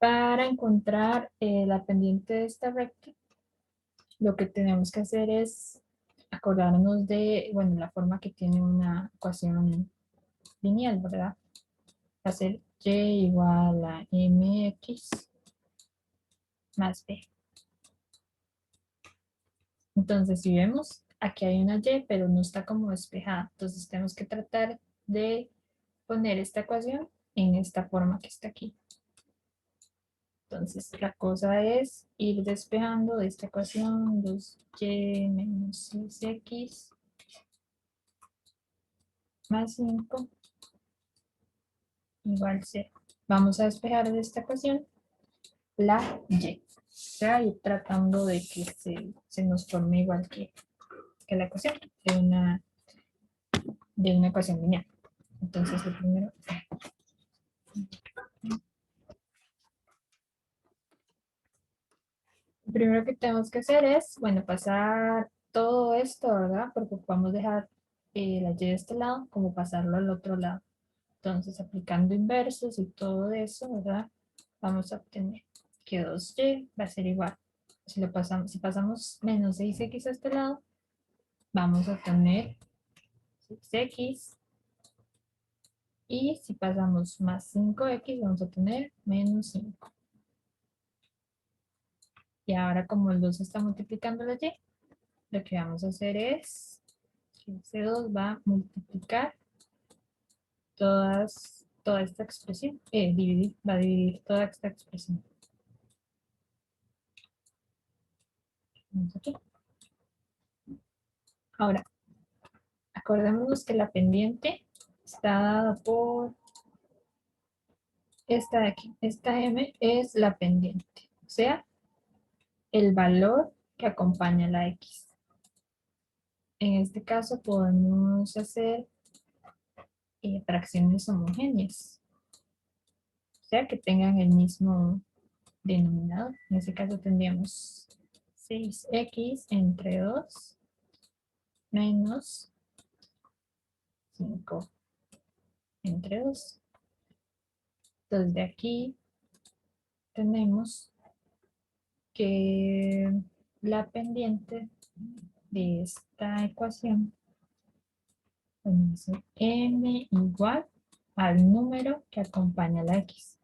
Para encontrar la pendiente de esta recta, lo que tenemos que hacer es acordarnos de, bueno, la forma que tiene una ecuación lineal, ¿verdad? Va a ser y igual a mx más b. Entonces, si vemos, aquí hay una y, pero no está como despejada. Entonces, tenemos que tratar de poner esta ecuación en esta forma que está aquí. Entonces, la cosa es ir despejando de esta ecuación 2y menos 6x más 5 igual 0. Vamos a despejar de esta ecuación la y. O sea, ir tratando de que se nos forme igual que la ecuación de una ecuación lineal. Entonces, lo primero que tenemos que hacer es, bueno, pasar todo esto, ¿verdad? Porque podemos dejar la y de este lado como pasarlo al otro lado. Entonces, aplicando inversos y todo eso, ¿verdad? Vamos a obtener que 2y va a ser igual. Si pasamos menos 6x a este lado, vamos a obtener 6x. Y si pasamos más 5x, vamos a tener menos 5. Y ahora como el 2 está multiplicando la y, lo que vamos a hacer es que C2 va a multiplicar toda esta expresión, va a dividir toda esta expresión. Vamos aquí. Ahora, acordémonos que la pendiente está dada por esta de aquí. Esta m es la pendiente, o sea, el valor que acompaña la x. En este caso podemos hacer fracciones homogéneas, o sea, que tengan el mismo denominador. En este caso tendríamos 6x entre 2 menos 5 entre 2. Entonces de aquí tenemos que la pendiente de esta ecuación es m igual al número que acompaña la x.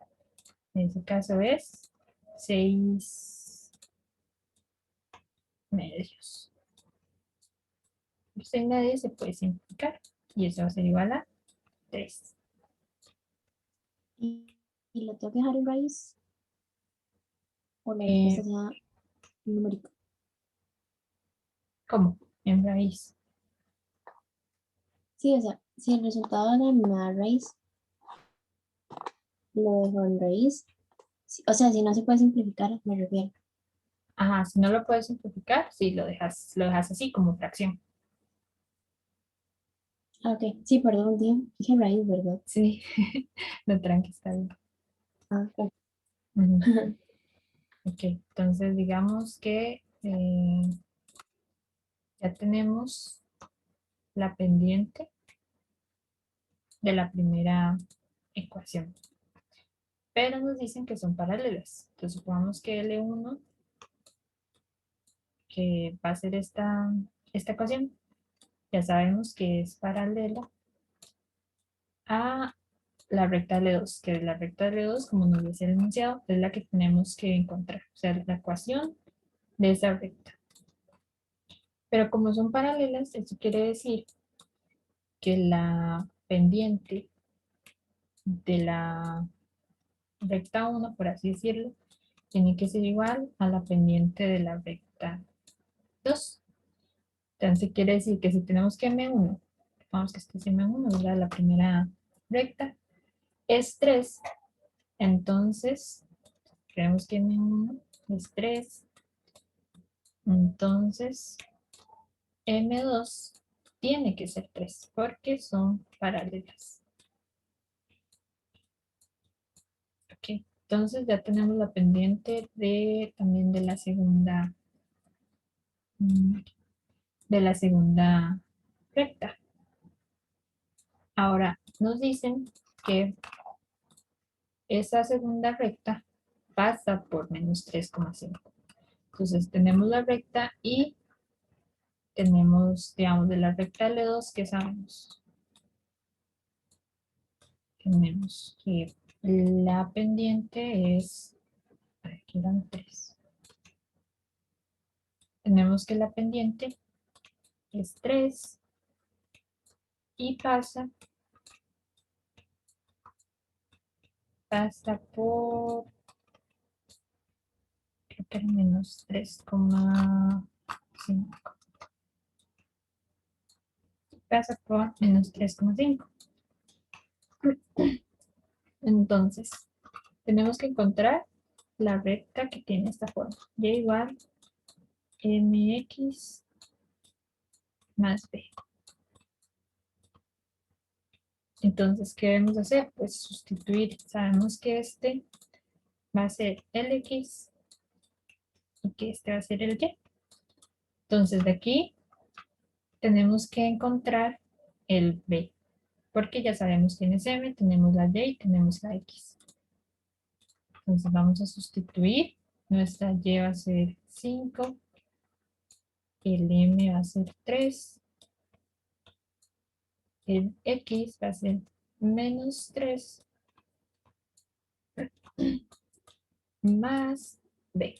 En este caso es 6 medios. 6 medios se puede simplificar y eso va a ser igual a 3. ¿Y lo tengo que dejar en raíz? ¿O la respuesta Eh, sea numérica? ¿Cómo? En raíz. Sí, o sea, si el resultado de me da raíz, lo dejo en raíz. O sea, si no se puede simplificar, me refiero. Ajá, si no lo puedes simplificar, sí, lo dejas así como fracción. Ah, ok, sí, perdón, dije raíz, ¿verdad? Sí, no tranqui, está bien. Ah, ok. Ujú. Ok, entonces digamos que ya tenemos la pendiente de la primera ecuación. Pero nos dicen que son paralelas. Entonces supongamos que L1, que va a ser esta ecuación, ya sabemos que es paralela a la recta L2, que la recta L2, como nos dice el enunciado, es la que tenemos que encontrar. O sea, la ecuación de esa recta. Pero como son paralelas, eso quiere decir que la pendiente de la recta 1, por así decirlo, tiene que ser igual a la pendiente de la recta 2. Entonces quiere decir que si tenemos que M1, vamos que este es M1, ¿verdad? La primera recta es 3, entonces creemos que M1 es 3, entonces M2 tiene que ser 3 porque son paralelas. Ok, entonces ya tenemos la pendiente también mm, de la segunda recta. Ahora nos dicen que esa segunda recta pasa por menos 3,5. Entonces tenemos la recta y tenemos, digamos, de la recta L2 que sabemos. Tenemos que la pendiente es, aquí eran 3. Tenemos que la pendiente es 3 y pasa por, creo que era menos 3,5. Pasa por menos 3,5. Entonces, tenemos que encontrar la recta que tiene esta forma. Y igual mx más b. Entonces, ¿qué debemos hacer? Pues sustituir. Sabemos que este va a ser el x y que este va a ser el y. Entonces, de aquí tenemos que encontrar el b, porque ya sabemos quién es m, tenemos la y y tenemos la x. Entonces, vamos a sustituir. Nuestra y va a ser 5, el m va a ser 3, el x va a ser menos 3 más b.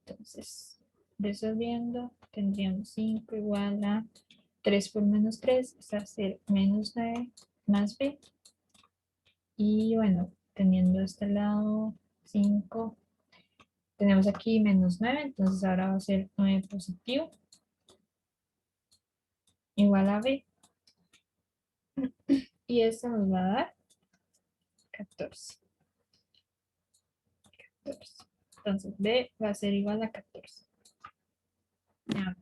Entonces, resolviendo, tendríamos 5 igual a 3 por menos 3, va a ser menos 9 más b. Y bueno, teniendo este lado 5, tenemos aquí menos 9, entonces ahora va a ser 9 positivo igual a b. Y esto nos va a dar 14. Entonces b va a ser igual a 14. Ya,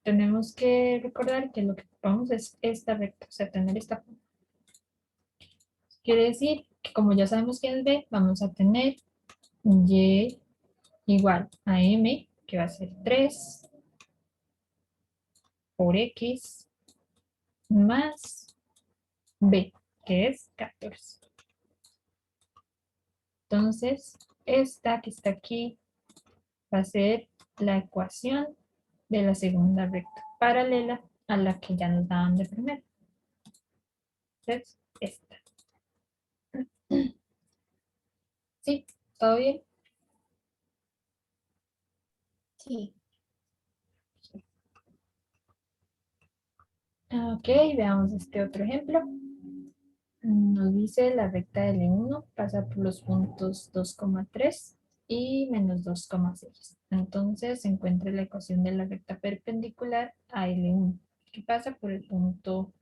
tenemos que recordar que lo que ocupamos es esta recta, o sea, tener esta forma. Quiere decir que como ya sabemos que es b, vamos a tener y igual a m, que va a ser 3 por x más b, que es 14. Entonces, esta que está aquí va a ser la ecuación de la segunda recta, paralela a la que ya nos daban de primero. Entonces, esta. ¿Sí? ¿Todo bien? Sí. Ok, veamos este otro ejemplo. Nos dice la recta de L1 pasa por los puntos 2,3 y menos 2,6. Entonces se encuentra la ecuación de la recta perpendicular a L1, que pasa por el punto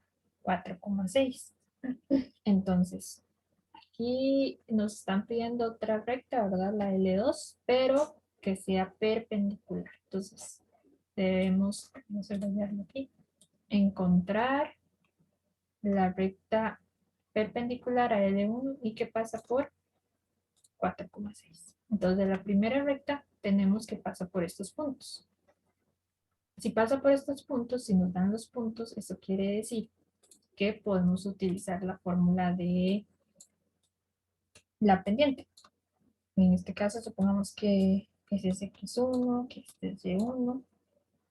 4,6. Entonces, aquí nos están pidiendo otra recta, ¿verdad? La L2, pero que sea perpendicular. Entonces, debemos, vamos a subrayarlo aquí, encontrar la recta perpendicular a L1 y que pasa por 4,6. Entonces, de la primera recta tenemos que pasar por estos puntos. Si pasa por estos puntos, si nos dan los puntos, eso quiere decir que podemos utilizar la fórmula de la pendiente. En este caso, supongamos que ese es x1, que este es y1,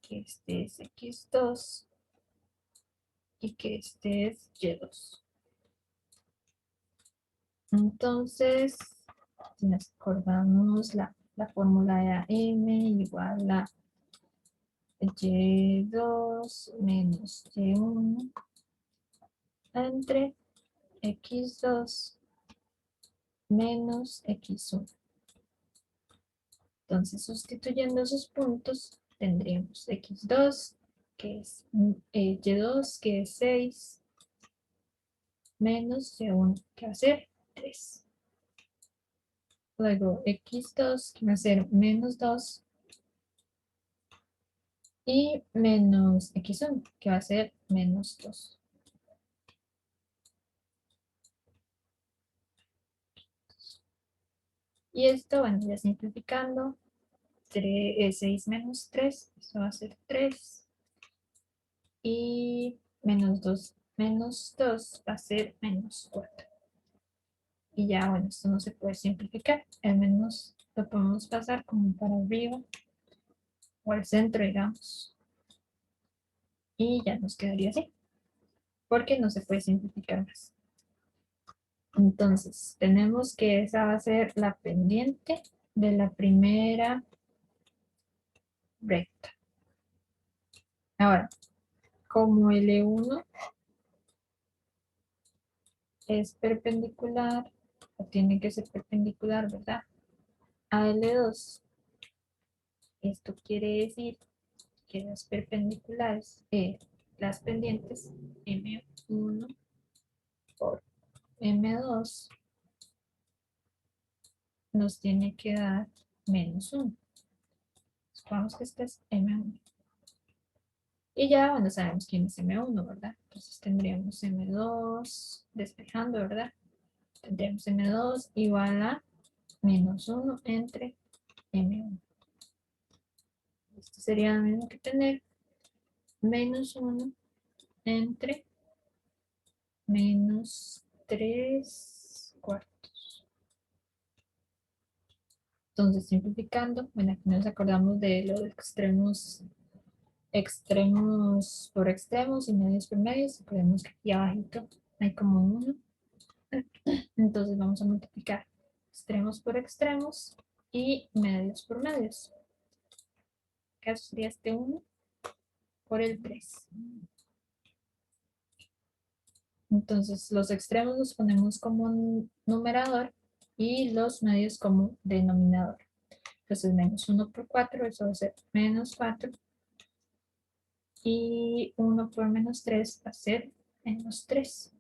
que este es x2 y que este es y2. Entonces, si nos acordamos, la fórmula era m igual a y2 menos y1 entre x2 menos x1. Entonces, sustituyendo esos puntos, tendríamos x2, que es y2, que es 6, menos y1, que va a ser 3. Luego x2, que va a ser menos 2, y menos x1, que va a ser menos 2. Y esto, bueno, ya simplificando, 6 menos 3, eso va a ser 3. Y menos 2 va a ser menos 4. Y ya, bueno, esto no se puede simplificar. Al menos lo podemos pasar como para arriba o al centro, digamos. Y ya nos quedaría así, porque no se puede simplificar más. Entonces, tenemos que esa va a ser la pendiente de la primera recta. Ahora, como L1 es perpendicular, o tiene que ser perpendicular, ¿verdad? A L2, esto quiere decir que las perpendiculares, las pendientes M1 por M2 nos tiene que dar -1. Supongamos que este es M1. Y ya, bueno, sabemos quién es M1, ¿verdad? Entonces tendríamos M2 despejando, ¿verdad? Tendríamos M2 igual a -1 entre M1. Esto sería lo mismo que tener -1 entre -3/4. Entonces, simplificando, bueno, aquí nos acordamos de los extremos por extremos y medios por medios. Recordemos que aquí abajito hay como uno. Entonces vamos a multiplicar extremos por extremos y medios por medios. Acá sería este 1 por el 3. Entonces los extremos los ponemos como un numerador y los medios como denominador. Entonces -1 por 4, eso va a ser -4. Y 1 por -3 va a ser -3.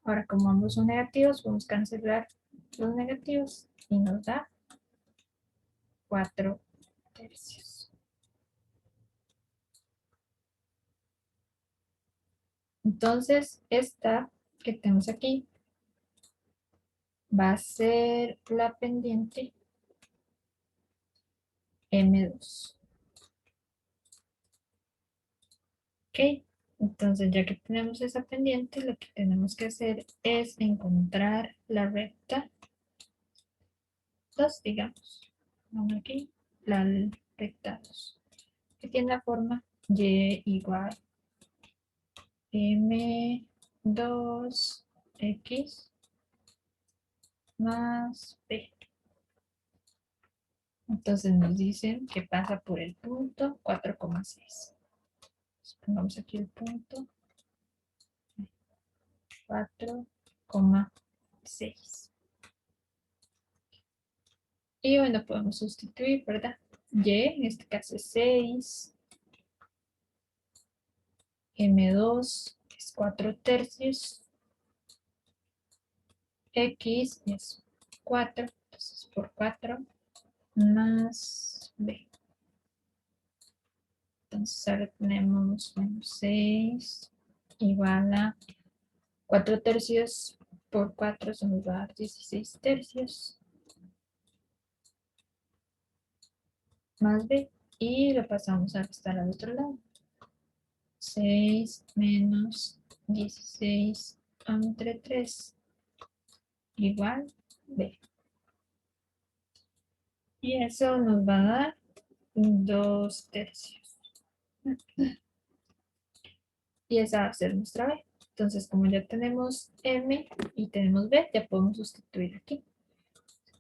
Ahora, como ambos son negativos, vamos a cancelar los negativos y nos da 4/3. Entonces, esta que tenemos aquí va a ser la pendiente M2. Ok, entonces ya que tenemos esa pendiente, lo que tenemos que hacer es encontrar la recta 2, digamos. Vamos aquí, la recta 2, que tiene la forma y igual M2x más B. Entonces nos dicen que pasa por el punto 4,6. Pongamos aquí el punto 4,6. Y bueno, podemos sustituir, ¿verdad? Y en este caso es 6. M2 es 4/3. X es 4. Entonces por 4 más B. Entonces ahora tenemos 6 igual a 4/3 por 4, se nos va a dar 16/3 más B. Y lo pasamos a restar al otro lado. 6 menos 16 entre 3 igual B. Y eso nos va a dar 2/3. Y esa va a ser nuestra B. Entonces, como ya tenemos M y tenemos B, ya podemos sustituir aquí.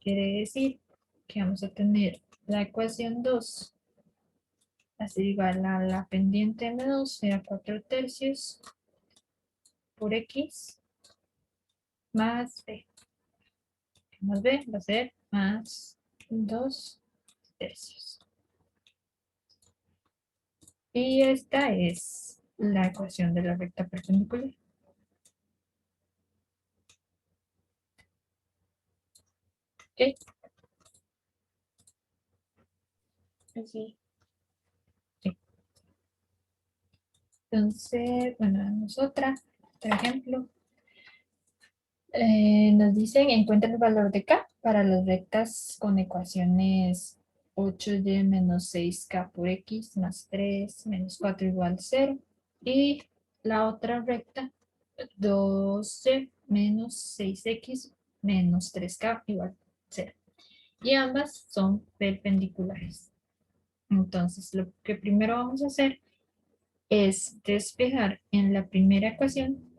Quiere decir que vamos a tener la ecuación 2 va a ser igual a la pendiente M2, será 4/3 por X más B. Más B va a ser más 2/3. Y esta es la ecuación de la recta perpendicular. ¿Ok? Así. Sí. Entonces, bueno, damos otro ejemplo. Nos dicen, encuentra el valor de K para las rectas con ecuaciones 8y menos 6K por X más 3 menos 4 igual 0. Y la otra recta, 12 menos 6X menos 3K igual 0. Y ambas son perpendiculares. Entonces, lo que primero vamos a hacer es despejar en la primera ecuación.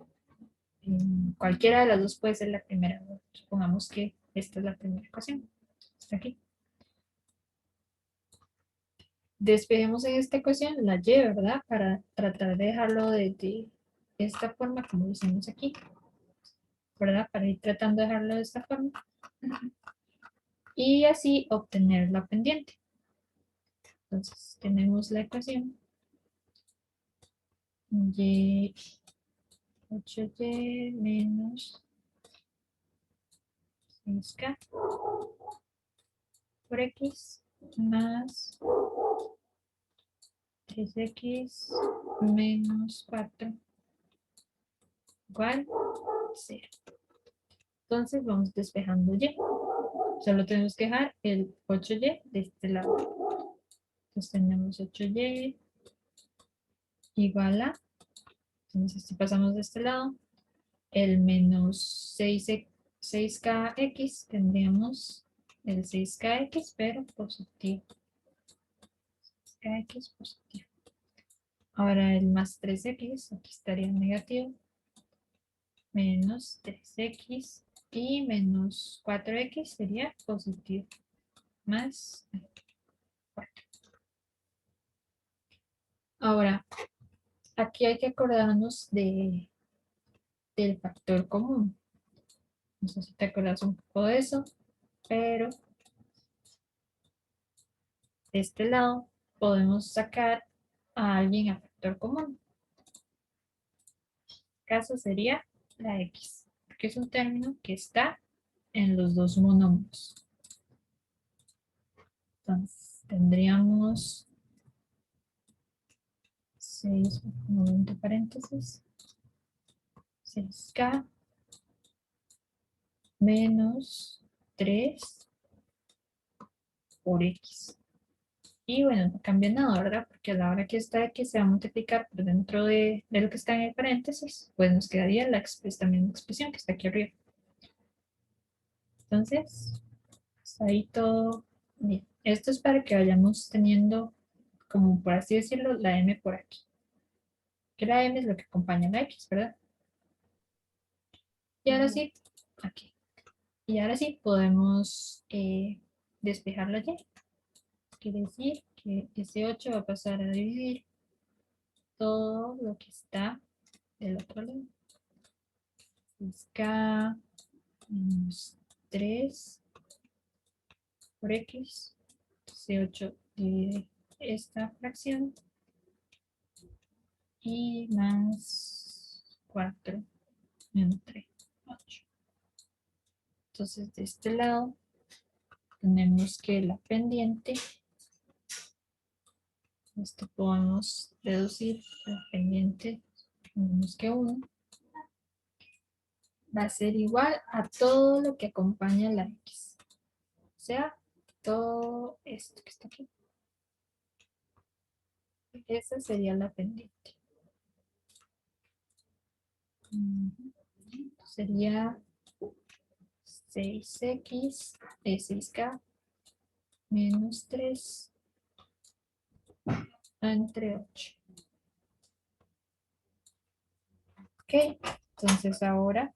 Cualquiera de las dos puede ser la primera. Supongamos que esta es la primera ecuación. Está aquí. Despejemos en esta ecuación la y, ¿verdad? Para tratar de dejarlo de esta forma, como decimos aquí, ¿verdad? Para ir tratando de dejarlo de esta forma. Y así obtener la pendiente. Entonces, tenemos la ecuación y 8y menos 6k por x más 3x menos 4 igual 0. Entonces vamos despejando y. Solo tenemos que dejar el 8y de este lado. Entonces tenemos 8y igual a, entonces si pasamos de este lado, el menos 6kx, tendríamos el 6kx, pero positivo. 6kx positivo. Ahora el más 3x, aquí estaría negativo, menos 3x y menos 4x sería positivo, más 4. Ahora, aquí hay que acordarnos del factor común. No sé si te acuerdas un poco de eso, pero de este lado podemos sacar a alguien a factor común. En este caso sería la x, que es un término que está en los dos monómios. Entonces tendríamos 6, entre paréntesis, 6k menos 3 por x. Y bueno, no cambia nada, ¿verdad? Porque a la hora que está aquí se va a multiplicar por dentro de lo que está en el paréntesis, pues nos quedaría esta misma expresión que está aquí arriba. Entonces, está ahí todo bien. Esto es para que vayamos teniendo, como por así decirlo, la m por aquí. Que la m es lo que acompaña a la x, ¿verdad? Y ahora sí, aquí. Y ahora sí podemos despejar la y. Quiere decir que ese 8 va a pasar a dividir todo lo que está del otro lado. 6k menos 3 por x. Entonces 8 divide esta fracción. Y más 4 menos 3, 8. Entonces de este lado tenemos que la pendiente, esto podemos deducir la pendiente, tenemos que 1 va a ser igual a todo lo que acompaña la x. O sea, todo esto que está aquí. Esa sería la pendiente. Sería 6x de 6k menos 3 entre 8. Ok, entonces ahora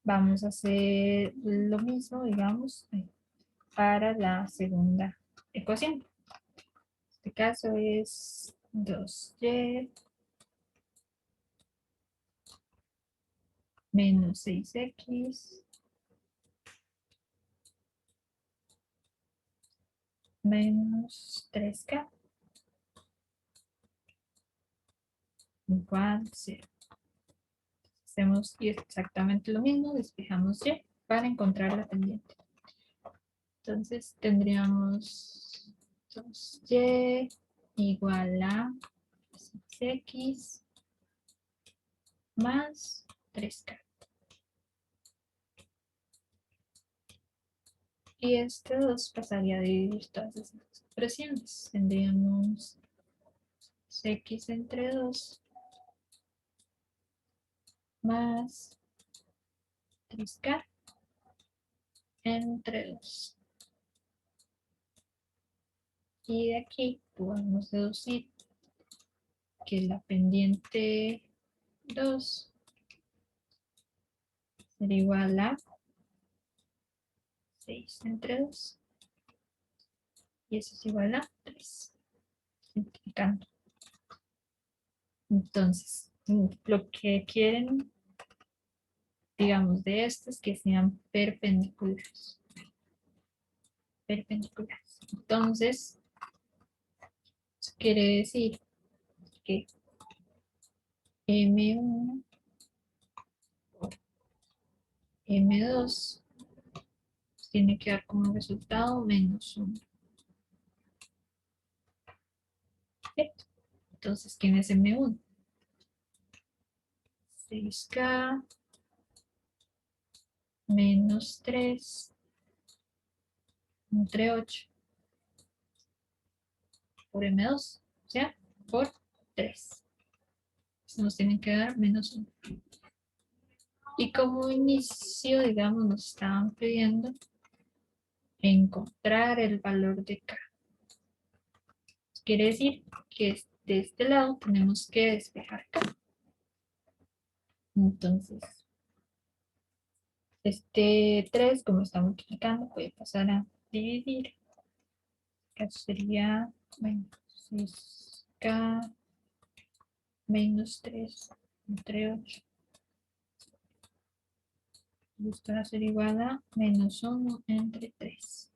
vamos a hacer lo mismo, digamos, para la segunda ecuación. En este caso es 2y menos 6x menos 3k igual 0. Hacemos exactamente lo mismo, despejamos y para encontrar la pendiente. Entonces tendríamos 2y igual a 6x más 3k. Y este 2 pasaría a dividir todas esas expresiones. Tendríamos x entre 2 más 3k entre 2. Y de aquí podemos deducir que la pendiente 2 sería igual a 6 entre 2. Y eso es igual a 3. Simplificando. Entonces, lo que quieren, digamos, de esto es que sean perpendiculares. Perpendiculares. Entonces, eso quiere decir que M1 o M2 tiene que dar como resultado -1. ¿Cierto? Entonces, ¿quién es M1? 6K menos 3 entre 8 por M2, o sea, por 3. Entonces nos tienen que dar -1. Y como inicio, digamos, nos estaban pidiendo encontrar el valor de K. Quiere decir que de este lado tenemos que despejar K. Entonces, este 3, como está multiplicando, puede pasar a dividir. Que sería, bueno, 6K menos 3 entre 8. Esto va a ser igual a -1 entre 3.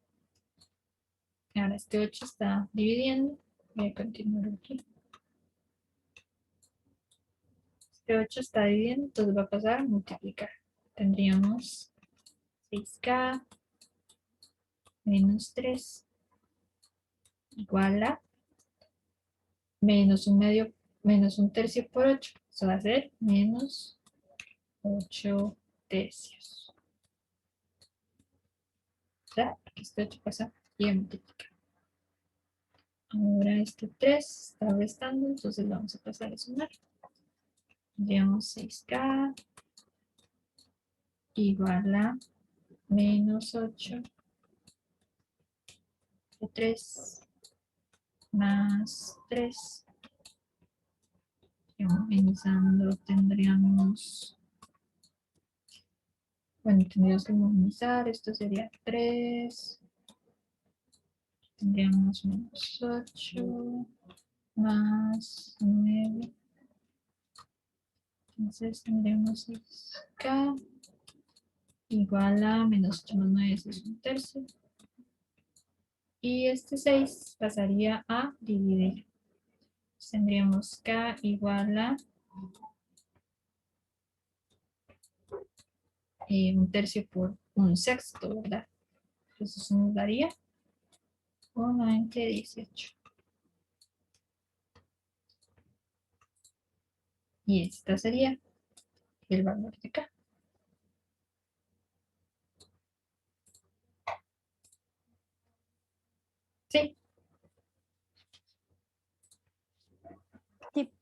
Ahora este 8 está dividiendo. Voy a continuar aquí. Este 8 está dividiendo, entonces va a pasar a multiplicar. Tendríamos 6K menos 3 igual a menos un tercio por 8. Eso va a ser menos 8 tercios. ¿Verdad? Porque este 8 pasa y a multiplicar. Ahora este 3 está restando, entonces vamos a pasar a sumar. Tendríamos 6K igual a menos 8 de 3 más 3. Y homogenizando tendríamos, bueno, tendríamos que homogenizar, esto sería 3. Tendríamos menos 8 más 9. Entonces tendríamos 6K igual a menos 8 más 9 es un tercio. Y este 6 pasaría a dividir. Tendríamos K igual a un tercio por un sexto, ¿verdad? Entonces eso nos daría 1 entre 18. Y esta sería el valor de K. Sí. Sí.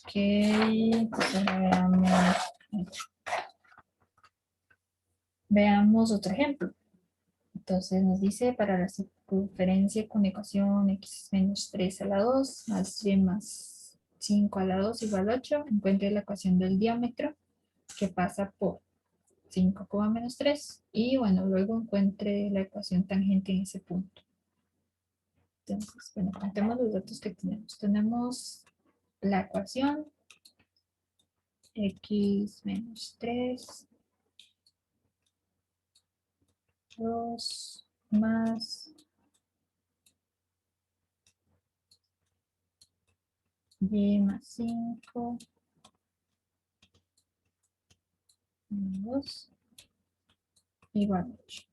Ok, entonces veamos otro ejemplo. Entonces nos dice para la circunferencia con ecuación x menos 3 a la 2 más y más 5 a la 2 igual a 8, encuentre la ecuación del diámetro que pasa por 5, menos 3 y bueno, luego encuentre la ecuación tangente en ese punto. Entonces, bueno, contemos los datos que tenemos. Tenemos la ecuación x menos 3, 2 más y más 5 2 igual a 8.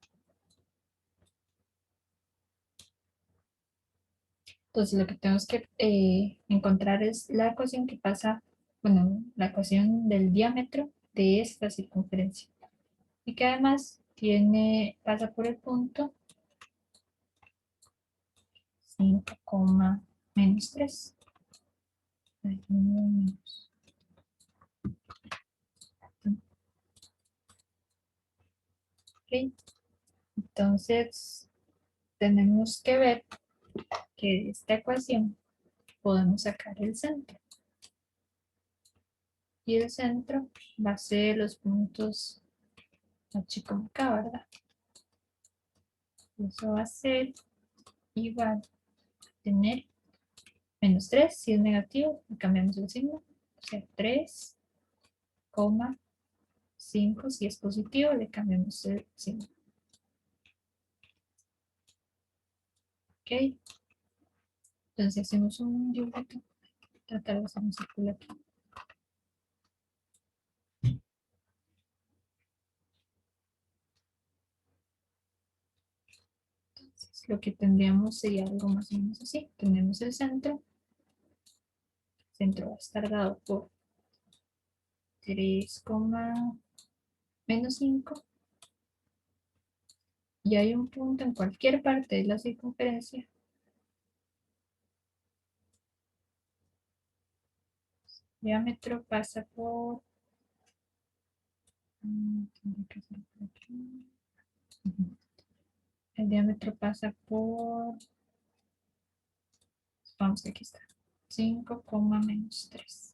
Entonces lo que tenemos que encontrar es la ecuación que pasa, bueno, la ecuación del diámetro de esta circunferencia. Y que además pasa por el punto 5, menos 3. Ok. Entonces, tenemos que ver que de esta ecuación podemos sacar el centro. Y el centro va a ser los puntos H como K, ¿verdad? Eso va a ser igual a tener menos 3, si es negativo, cambiamos el signo. O sea, 3, 5, si es positivo, le cambiamos el signo. Ok. Entonces hacemos un dibujito. Tratar de hacer un círculo aquí. Entonces, lo que tendríamos sería algo más o menos así. Tenemos el centro. El centro va a estar dado por 3, menos 5. Y hay un punto en cualquier parte de la circunferencia. El diámetro pasa por... tendría que ser por aquí. El diámetro pasa por... Vamos, que aquí está. 5, menos 3.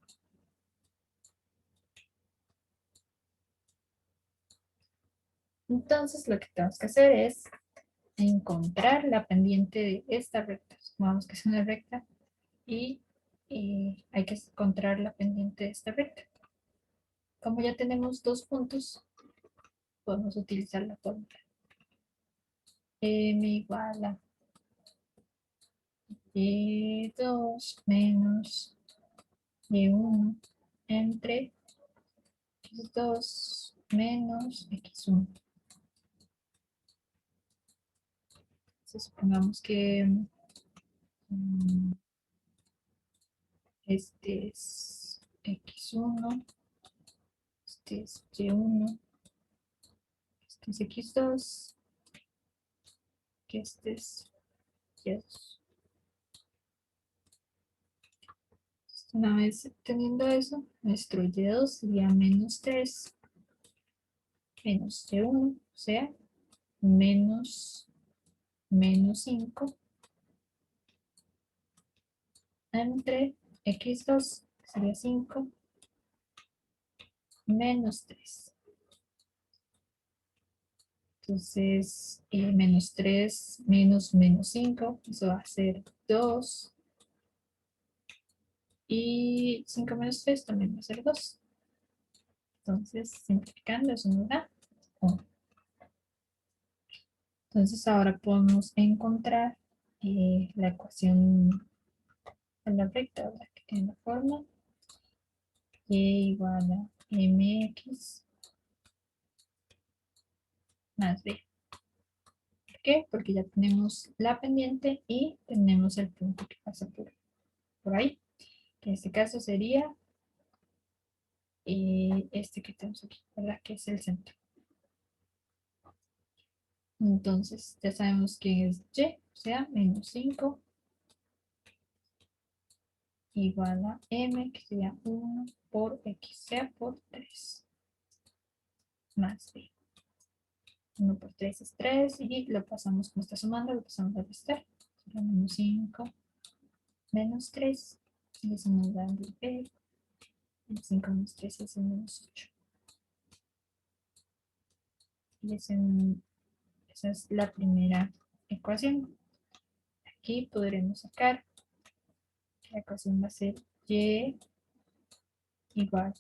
Entonces lo que tenemos que hacer es encontrar la pendiente de esta recta. Supongamos que es una recta y hay que encontrar la pendiente de esta recta. Como ya tenemos dos puntos, podemos utilizar la fórmula. M igual a Y2 menos Y1 entre X2 menos X1. Entonces, supongamos que este es X1, este es Y1, este es X2, que este es Y2. Una vez teniendo eso, nuestro Y2 sería menos 3 menos Y1, o sea, menos 5 entre X2, sería 5, menos 3. Entonces, menos 3 menos 5, eso va a ser 2. Y 5 menos 3 también va a ser 2. Entonces, simplificando, eso nos da 1. Entonces, ahora podemos encontrar la ecuación de la recta, ¿verdad? Que tiene la forma y igual a mx más b. ¿Por qué? Porque ya tenemos la pendiente y tenemos el punto que pasa por ahí. Que en este caso sería este que tenemos aquí, ¿verdad? Que es el centro. Entonces, ya sabemos que es y, o sea, menos 5 igual a m, que sería 1 por x, sea por 3, más b. 1 por 3 es 3 y lo pasamos, como está sumando, lo pasamos a restar. Será menos 5 menos 3 y eso nos da el b. El 5 menos 3 es el menos 8. Y esa es la primera ecuación. Aquí podremos sacar que la ecuación va a ser y igual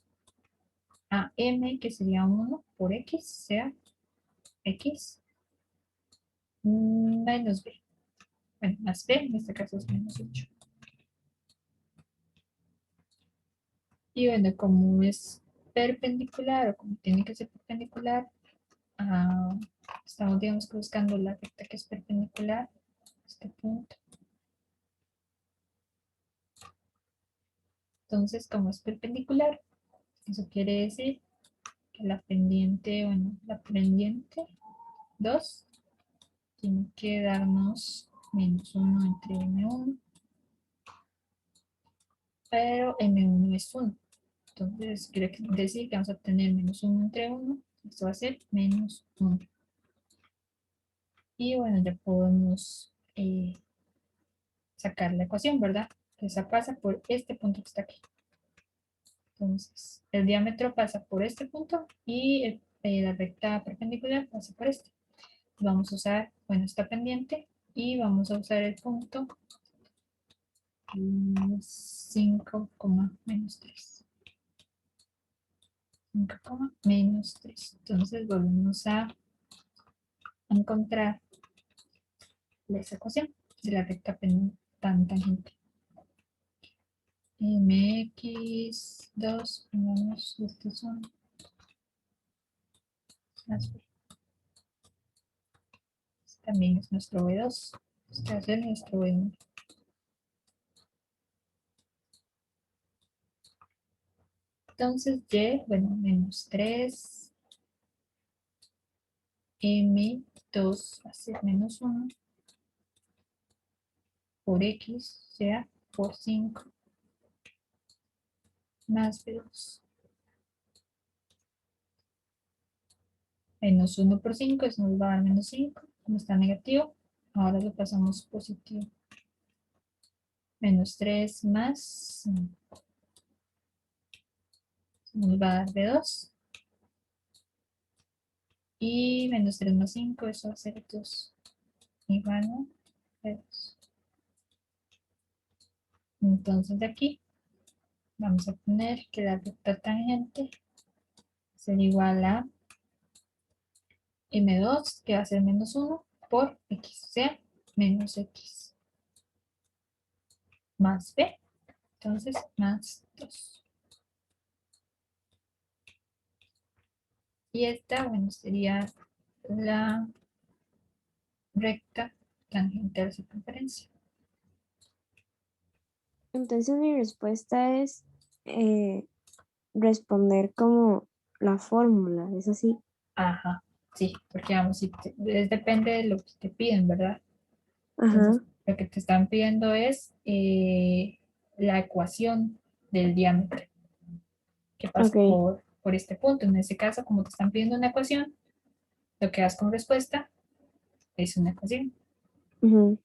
a m, que sería 1 por x, sea x menos b. Bueno, más b, en este caso es menos 8. Y bueno, como es perpendicular o como tiene que ser perpendicular, estamos, digamos, que buscando la recta que es perpendicular a este punto. Entonces, como es perpendicular, eso quiere decir que la pendiente, bueno, la pendiente 2 tiene que darnos menos 1 entre m1, pero m1 es 1. Entonces, quiere decir que vamos a tener menos 1 entre 1. Esto va a ser menos 1. Y bueno, ya podemos sacar la ecuación, ¿verdad? Esa pasa por este punto que está aquí. Entonces, el diámetro pasa por este punto y la recta perpendicular pasa por este. Vamos a usar, bueno, esta pendiente y vamos a usar el punto 5, menos 3. 5, menos 3. Entonces volvemos a encontrar esa ecuación de la recta tan tangente. Mx2, pongamos, estos son las B. También es nuestro B2. Este va a ser nuestro B1. Entonces, y, bueno, menos 3, m2 va a ser menos 1 por x, o sea, por 5 más b2. Menos 1 por 5, eso nos va a dar menos 5. Como está negativo, ahora lo pasamos positivo. Menos 3 más, nos va a dar b2. Y menos 3 más 5, eso va a ser 2. Igual a b2. Entonces de aquí vamos a poner que la recta tangente será igual a m2, que va a ser menos 1 por x, o sea, menos x más b, entonces más 2. Y esta, bueno, sería la recta tangente a la circunferencia. Entonces mi respuesta es responder como la fórmula, es así. Ajá, sí, porque vamos, si depende de lo que te piden, ¿verdad? Entonces, Ajá, lo que te están pidiendo es la ecuación del diámetro que pasa ok. por este punto. En este caso, como te están pidiendo una ecuación, lo que das como respuesta es una ecuación. Ujú.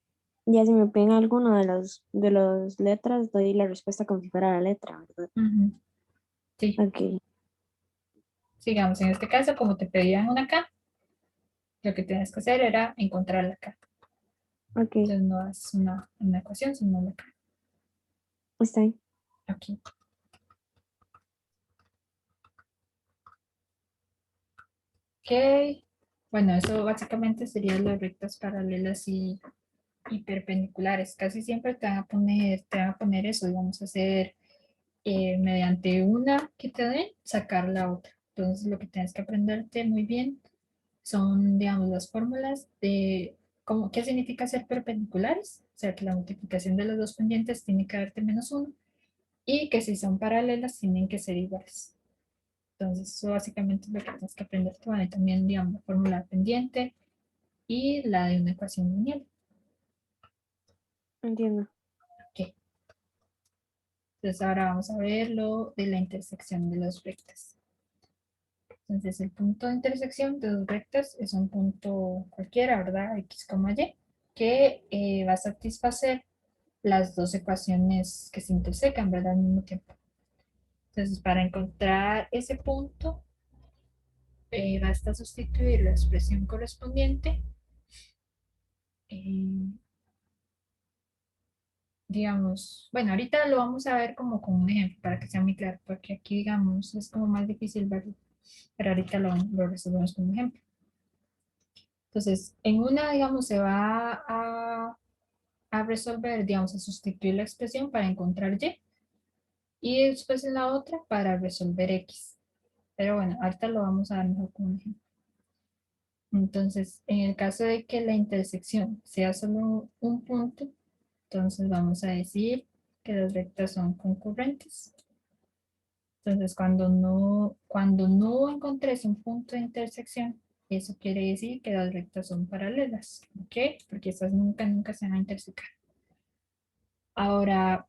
Ya si me piden alguno de las letras, doy la respuesta como si fuera la letra, ¿verdad? Ujú. Sí, Ok, sigamos. En este caso, como te pedían una K, lo que tienes que hacer era encontrar la K. ok, Entonces no es una ecuación, sino la K. está bien. Aquí. Ok. Bueno, eso básicamente serían las rectas paralelas y perpendiculares. Casi siempre te van a poner eso y vamos a hacer mediante una que te den, sacar la otra. Entonces lo que tienes que aprenderte muy bien son, digamos, las fórmulas de qué significa ser perpendiculares, o sea que la multiplicación de los dos pendientes tiene que darte menos uno y que si son paralelas tienen que ser iguales. Entonces eso básicamente es lo que tienes que aprenderte. Bueno, y también, digamos, la fórmula pendiente y la de una ecuación lineal. Entiendo. Ok. Entonces ahora vamos a ver lo de la intersección de las rectas. Entonces el punto de intersección de dos rectas es un punto cualquiera, ¿verdad? X, Y, que va a satisfacer las dos ecuaciones que se intersecan, ¿verdad? Al mismo tiempo. Entonces para encontrar ese punto, basta sustituir la expresión correspondiente, eh, digamos, bueno, ahorita lo vamos a ver como con un ejemplo para que sea muy claro, porque aquí, digamos, es como más difícil verlo, pero ahorita lo resolvemos con un ejemplo. Entonces, en una, digamos, se va a resolver, digamos, a sustituir la expresión para encontrar y después en la otra para resolver x. Pero bueno, ahorita lo vamos a ver mejor con un ejemplo. Entonces, en el caso de que la intersección sea solo un punto, entonces vamos a decir que las rectas son concurrentes. Entonces, cuando no encontres un punto de intersección, eso quiere decir que las rectas son paralelas, ¿ok? Porque estas nunca se van a intersecar. Ahora,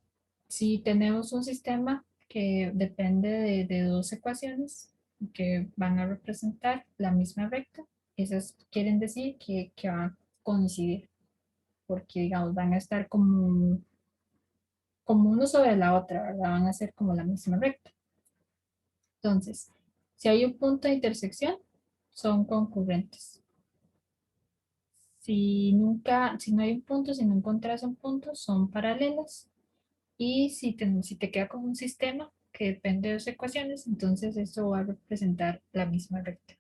si tenemos un sistema que depende de dos ecuaciones que van a representar la misma recta, esas quieren decir que van coincidir, porque digamos van a estar como uno sobre la otra, ¿verdad? Van a ser como la misma recta. Entonces, si hay un punto de intersección, son concurrentes. Si no hay un punto, si no encuentras un punto, son paralelas. Y si te queda como un sistema que depende de dos ecuaciones, entonces esto va a representar la misma recta.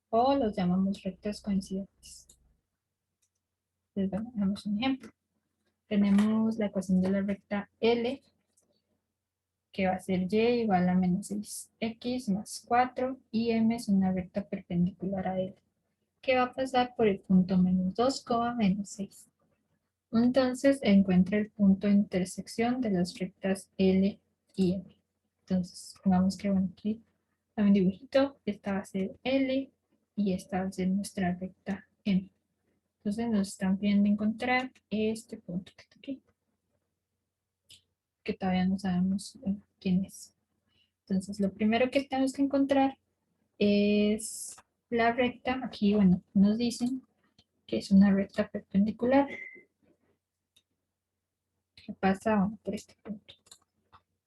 O los llamamos rectas coincidentes. Entonces, bueno, veamos un ejemplo. Tenemos la ecuación de la recta L, que va a ser y igual a menos 6x más 4, y m es una recta perpendicular a L, que va a pasar por el punto menos 2, menos 6. Entonces encuentra el punto de intersección de las rectas L y M. Entonces, pongamos que bueno, aquí hay un dibujito, esta va a ser L y esta va a ser nuestra recta M. Entonces nos están pidiendo encontrar este punto que está aquí, que todavía no sabemos quién es. Entonces, lo primero que tenemos que encontrar es la recta. Aquí, bueno, nos dicen que es una recta perpendicular que pasa bueno, por este punto.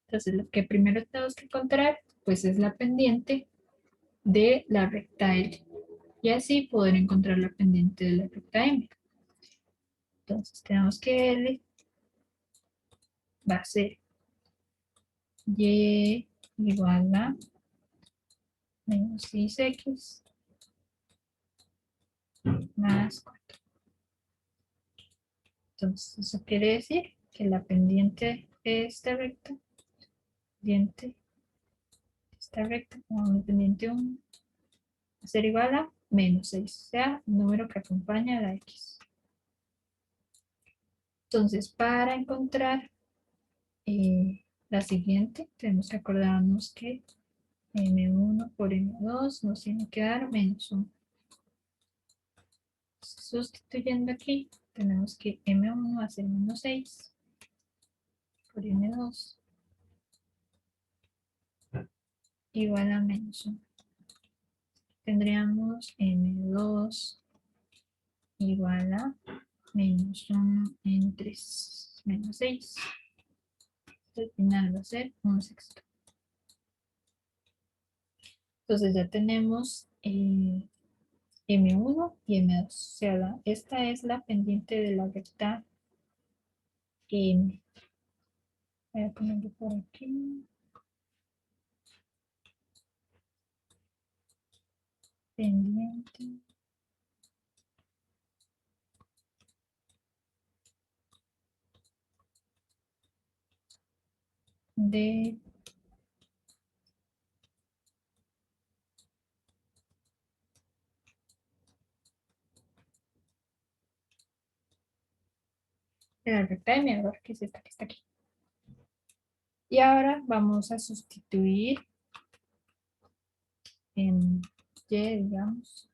Entonces, lo que primero tenemos que encontrar, pues es la pendiente de la recta L. Y así poder encontrar la pendiente de la recta M. Entonces, tenemos que L va a ser Y igual a menos 6x más 4. Entonces, eso quiere decir que la pendiente de esta recta, como la pendiente 1, va a ser igual a menos 6, o sea, el número que acompaña a la x. Entonces, para encontrar la siguiente, tenemos que acordarnos que m1 por m2 nos tiene que dar menos 1. Sustituyendo aquí, tenemos que m1 va a ser menos 6 por m2 igual a menos 1. Tendríamos m2 igual a menos 1 en 3 menos 6. Al final va a ser 1/6. Entonces ya tenemos M1 y M2. O sea, esta es la pendiente de la recta M. Voy a ponerlo por aquí. Pendiente de la recta M, a ver qué es esta que está aquí. Y ahora vamos a sustituir en Y, digamos.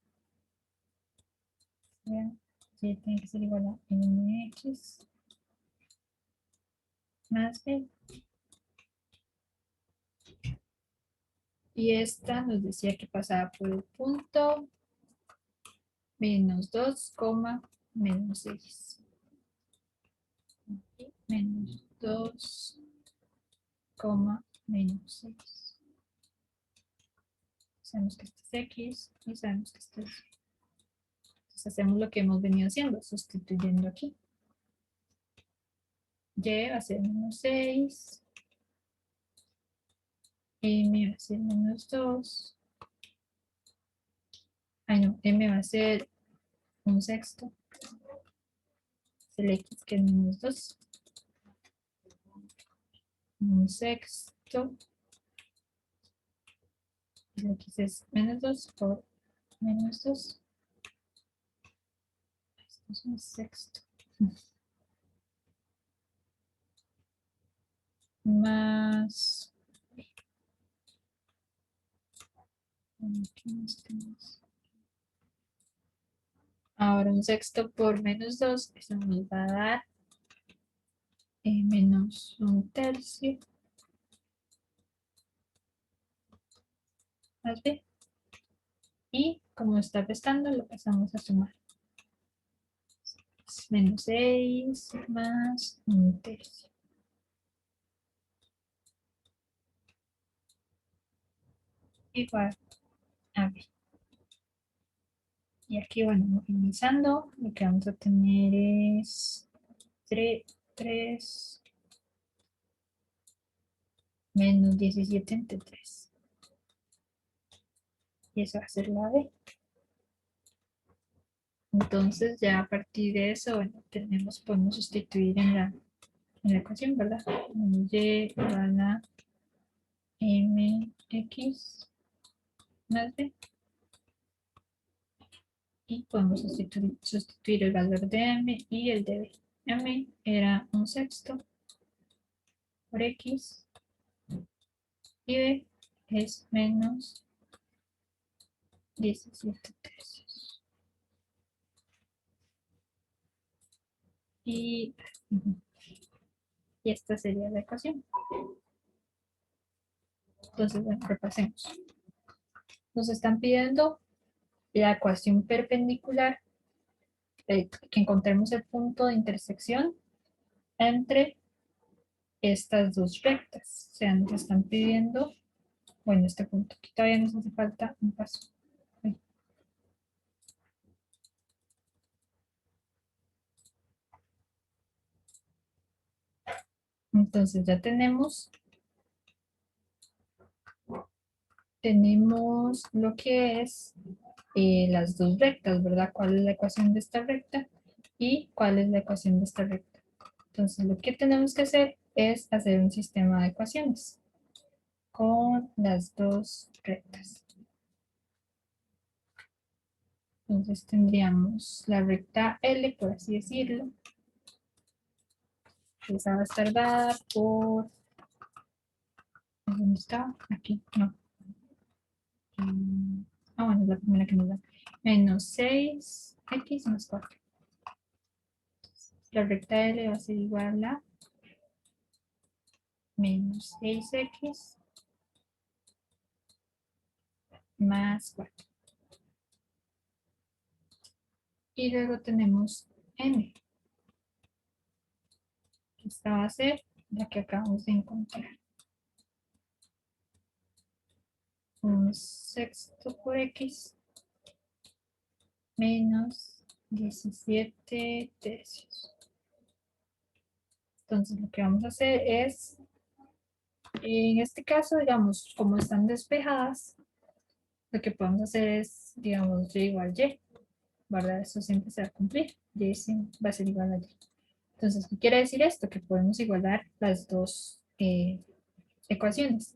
Y tiene que ser igual a mx más b. Y esta nos decía que pasaba por el punto menos 2, menos 6. Menos 2, menos 6. Sabemos que esto es x y sabemos que esto es y. Entonces hacemos lo que hemos venido haciendo, sustituyendo aquí. Y va a ser menos 6. M va a ser menos 2. Ay no, M va a ser 1/6. El x que es menos 2. 1/6. El x es menos 2 por menos 2. Esto es 1/6. Más. ¿Qué más tenemos? Ahora 1/6 por menos 2, eso nos va a dar menos 1/3 más b. Y como está restando, lo pasamos a sumar. Menos 6 más un tercio. Igual a B. Y aquí, bueno, homogeneizando, lo que vamos a tener es 3 menos 17 entre 3. Y eso va a ser la B. Entonces ya a partir de eso, bueno, podemos sustituir en la ecuación, ¿verdad? Y igual a mx más b. Y podemos sustituir el valor de m y el de b. M era un sexto por x y b es menos 17 tercios. Y, y esta sería la ecuación. Entonces, bueno, repasemos. Nos están pidiendo la ecuación perpendicular, que encontremos el punto de intersección entre estas dos rectas. O sea, nos están pidiendo, bueno, este punto. Aquí todavía nos hace falta un paso. Entonces ya tenemos lo que es las dos rectas, ¿verdad? ¿Cuál es la ecuación de esta recta? Y cuál es la ecuación de esta recta. Entonces lo que tenemos que hacer es hacer un sistema de ecuaciones con las dos rectas. Entonces tendríamos la recta L, por así decirlo. Esa va a estar dada por... ¿Dónde está? Aquí, no. Bueno, es la primera que nos da. Menos 6x más 4. La recta L va a ser igual a menos 6x más 4. Y luego tenemos m. Esta va a ser la que acabamos de encontrar. Un sexto por x menos 17 tercios. Entonces lo que vamos a hacer es, en este caso, digamos, como están despejadas, lo que podemos hacer es, digamos, y igual y, ¿verdad? Eso siempre se va a cumplir. Y va a ser igual a y. Entonces, ¿qué quiere decir esto? Que podemos igualar las dos ecuaciones.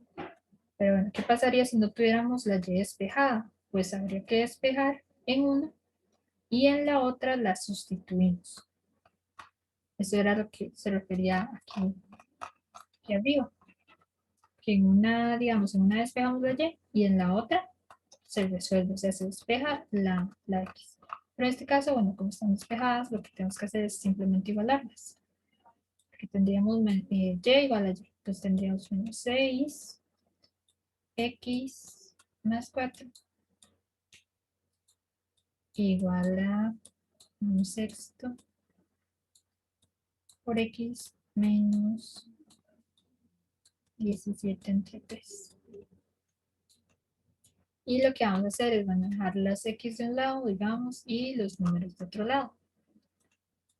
Pero bueno, ¿qué pasaría si no tuviéramos la y despejada? Pues habría que despejar en una y en la otra la sustituimos. Eso era lo que se refería aquí arriba. Que en una, digamos, en una despejamos la y en la otra se resuelve, o sea, se despeja la x. Pero en este caso, bueno, como están despejadas, lo que tenemos que hacer es simplemente igualarlas. Porque tendríamos y igual a y. Entonces tendríamos menos 6 x más 4 igual a un sexto por x menos 17 entre 3. Y lo que vamos a hacer es manejar las x de un lado, digamos, y los números de otro lado.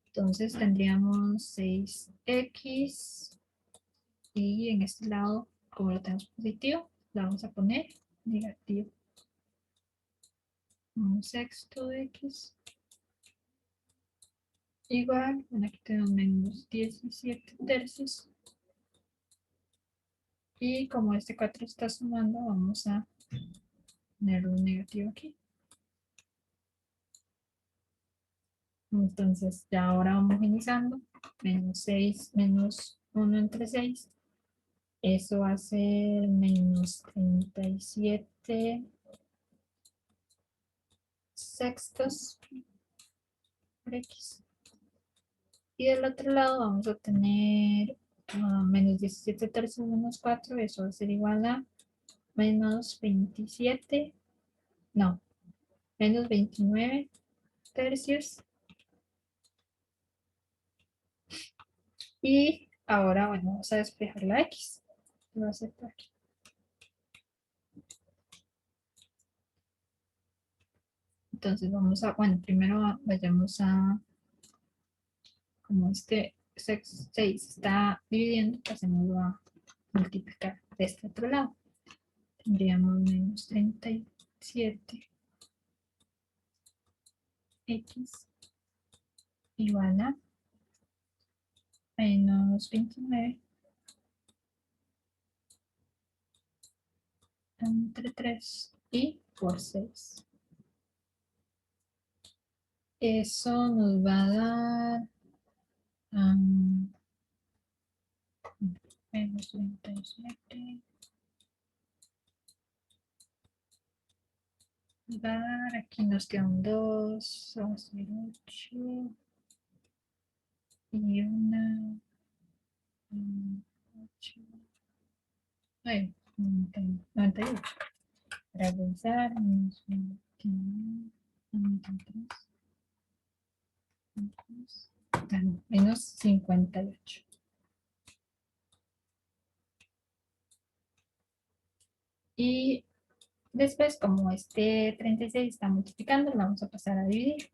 Entonces tendríamos 6x y en este lado, como lo tenemos positivo, le vamos a poner negativo. Un sexto de x igual, bueno, aquí tenemos menos 17 tercios. Y como este 4 está sumando, vamos a poner un negativo aquí. Entonces ya ahora homogenizando, menos 6 menos 1 entre 6. Eso va a ser menos 37 sextos por x. Y del otro lado vamos a tener menos 17 tercios menos 4. Eso va a ser igual a menos 27, no, menos 29 tercios Y ahora, bueno, vamos a despejar la X. Lo voy a hacer por aquí. Entonces vamos a, bueno, primero vayamos a, como este 6 está dividiendo, pasemos a multiplicar de este otro lado. Tendríamos menos 37 X igual a menos 29 entre 3 y por 6. Eso nos va a dar menos 37. Nos va a dar, aquí nos quedan 2, va a ser 8 y una 8, 98. Para pensar, menos 21, 93, menos 58. Y después, como este 36 está multiplicando, lo vamos a pasar a dividir.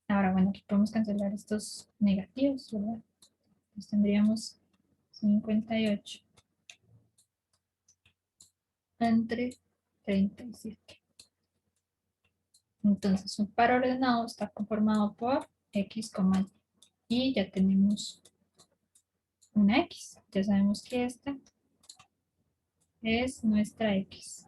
Ahora, bueno, aquí podemos cancelar estos negativos, ¿verdad? Entonces tendríamos 58 entre 37. Entonces, un par ordenado está conformado por x, y ya tenemos una x. Ya sabemos que esta es nuestra x.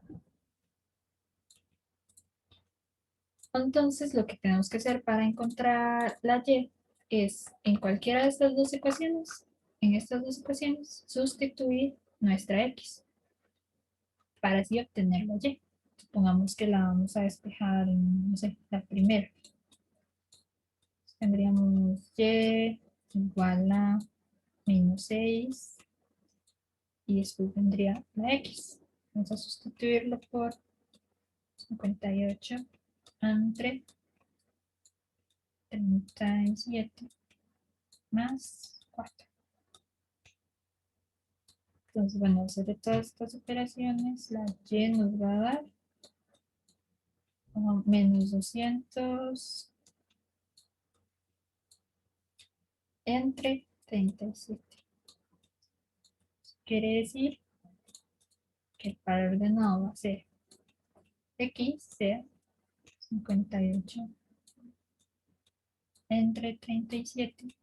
Entonces, lo que tenemos que hacer para encontrar la y es en cualquiera de estas dos ecuaciones, en estas dos ecuaciones, sustituir nuestra x para así obtener la y. Supongamos que la vamos a despejar en, no sé, la primera. Tendríamos y igual a menos 6 y después vendría la x. Vamos a sustituirlo por 58 entre 37 más 4. Entonces, bueno, al hacer todas estas operaciones, la y nos va a dar menos 200 entre 37. Quiere decir que el par ordenado va a ser x sea 58 entre 37,